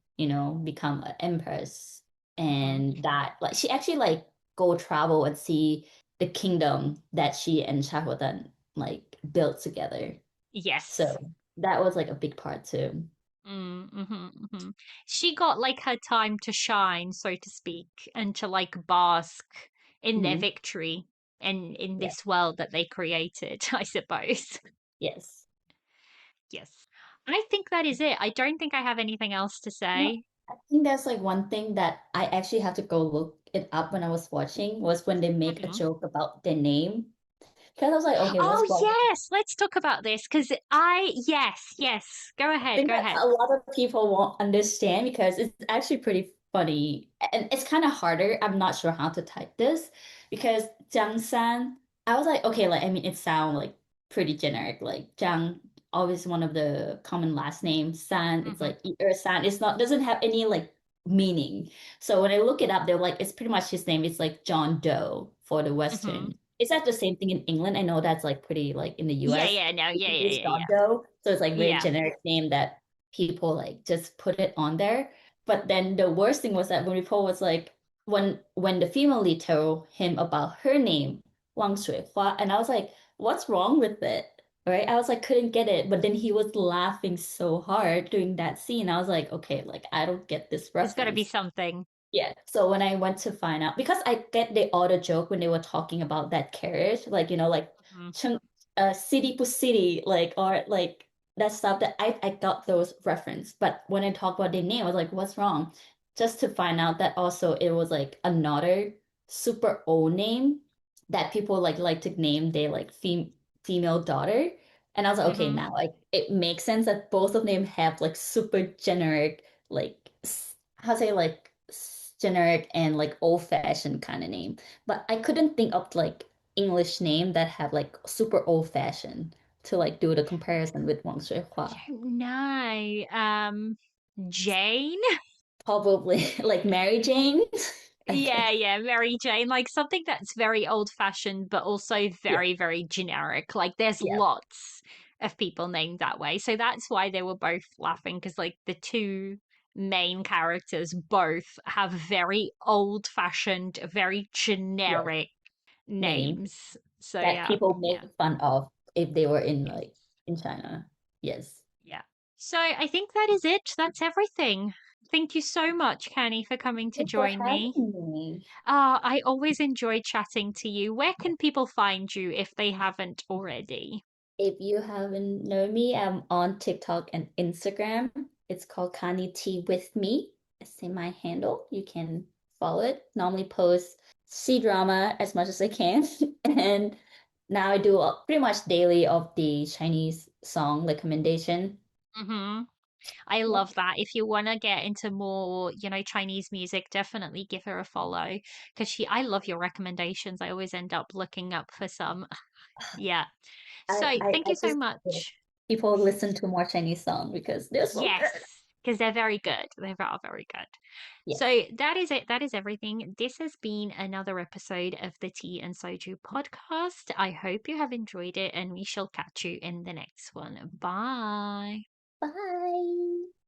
become an empress, Hmm. and that like she actually like go travel and see the kingdom that she and Shahotan like built together. Yes. So that was like a big part too. Mm-hmm. She got like her time to shine, so to speak, and to like bask in their Mhm. victory and in Yeah. this world that they created, I suppose. Yes. Yes. I think that is it. I don't think I have anything else to No, say. I think that's like one thing that I actually have to go look it up when I was watching was when they make a Mhm. joke about their name. Because I was like, okay, Oh, what's wrong? yes. Let's talk about this because yes. Go I ahead. think Go that ahead. a lot of people won't understand because it's actually pretty funny. And it's kind of harder. I'm not sure how to type this because Jiang San, I was like, okay, like, I mean, it sounds like pretty generic. Like Jiang, always one of the common last names. San, it's Hmm. like, or San, it's not, doesn't have any like meaning. So when I look it up, they're like, it's pretty much his name. It's like John Doe for the Hmm. Western. Is that the same thing in England? I know that's like pretty like in the Yeah, US yeah, no, yeah, yeah, it's yeah, John yeah. Doe. So it's like very Yeah. generic name that people like just put it on there. But then the worst thing was that when Paul was like when the female lead told him about her name, Wang Shuihua, and I was like, what's wrong with it? Right? I was like, couldn't get it. But then he was laughing so hard during that scene. I was like, okay, like I don't get this There's got to be reference. something. Yeah. So when I went to find out, because I get the auto joke when they were talking about that carriage, like, Hmm. Cheng, city to city, like, or like that stuff that I got those reference. But when I talk about the name, I was like, what's wrong? Just to find out that also it was like another super old name that people like to name their like female daughter. And I was like, okay, Hmm. now like it makes sense that both of them have like super generic, like how say like generic and like old-fashioned kind of name. But I couldn't think of like English name that have like super old-fashioned to like do the comparison with Wang Shuihua. Don't know. Jane? Probably like Mary Jane, I Yeah, guess. yeah, Mary Jane. Like something that's very old-fashioned, but also Yeah, very, very generic. Like there's yeah, lots of people named that way. So that's why they were both laughing, because like the two main characters both have very old-fashioned, very yeah. generic Name names. So that yeah, people yeah. make fun of if they were in Yes. like in China. Yes. Yeah. So I think that is it. That's everything. Thank you so much, Kany, for coming to Thank you for join having me. me. I always enjoy chatting to you. Where can people find you if they haven't already? If you haven't known me, I'm on TikTok and Instagram. It's called Kany Tea with me. It's in my handle. You can follow it. Normally post C-drama as much as I can. And now I do pretty much daily of the Chinese song recommendation. Hmm. I Yep. love that. If you want to get into more, Chinese music, definitely give her a follow because I love your recommendations. I always end up looking up for some. Yeah. I, So I, thank I you so just hope much. people listen to more Chinese song because they're so Yes, good. because they're very good. They are very good. Yes. So that is it. That is everything. This has been another episode of the Tea and Soju podcast. I hope you have enjoyed it, and we shall catch you in the next one. Bye. Bye.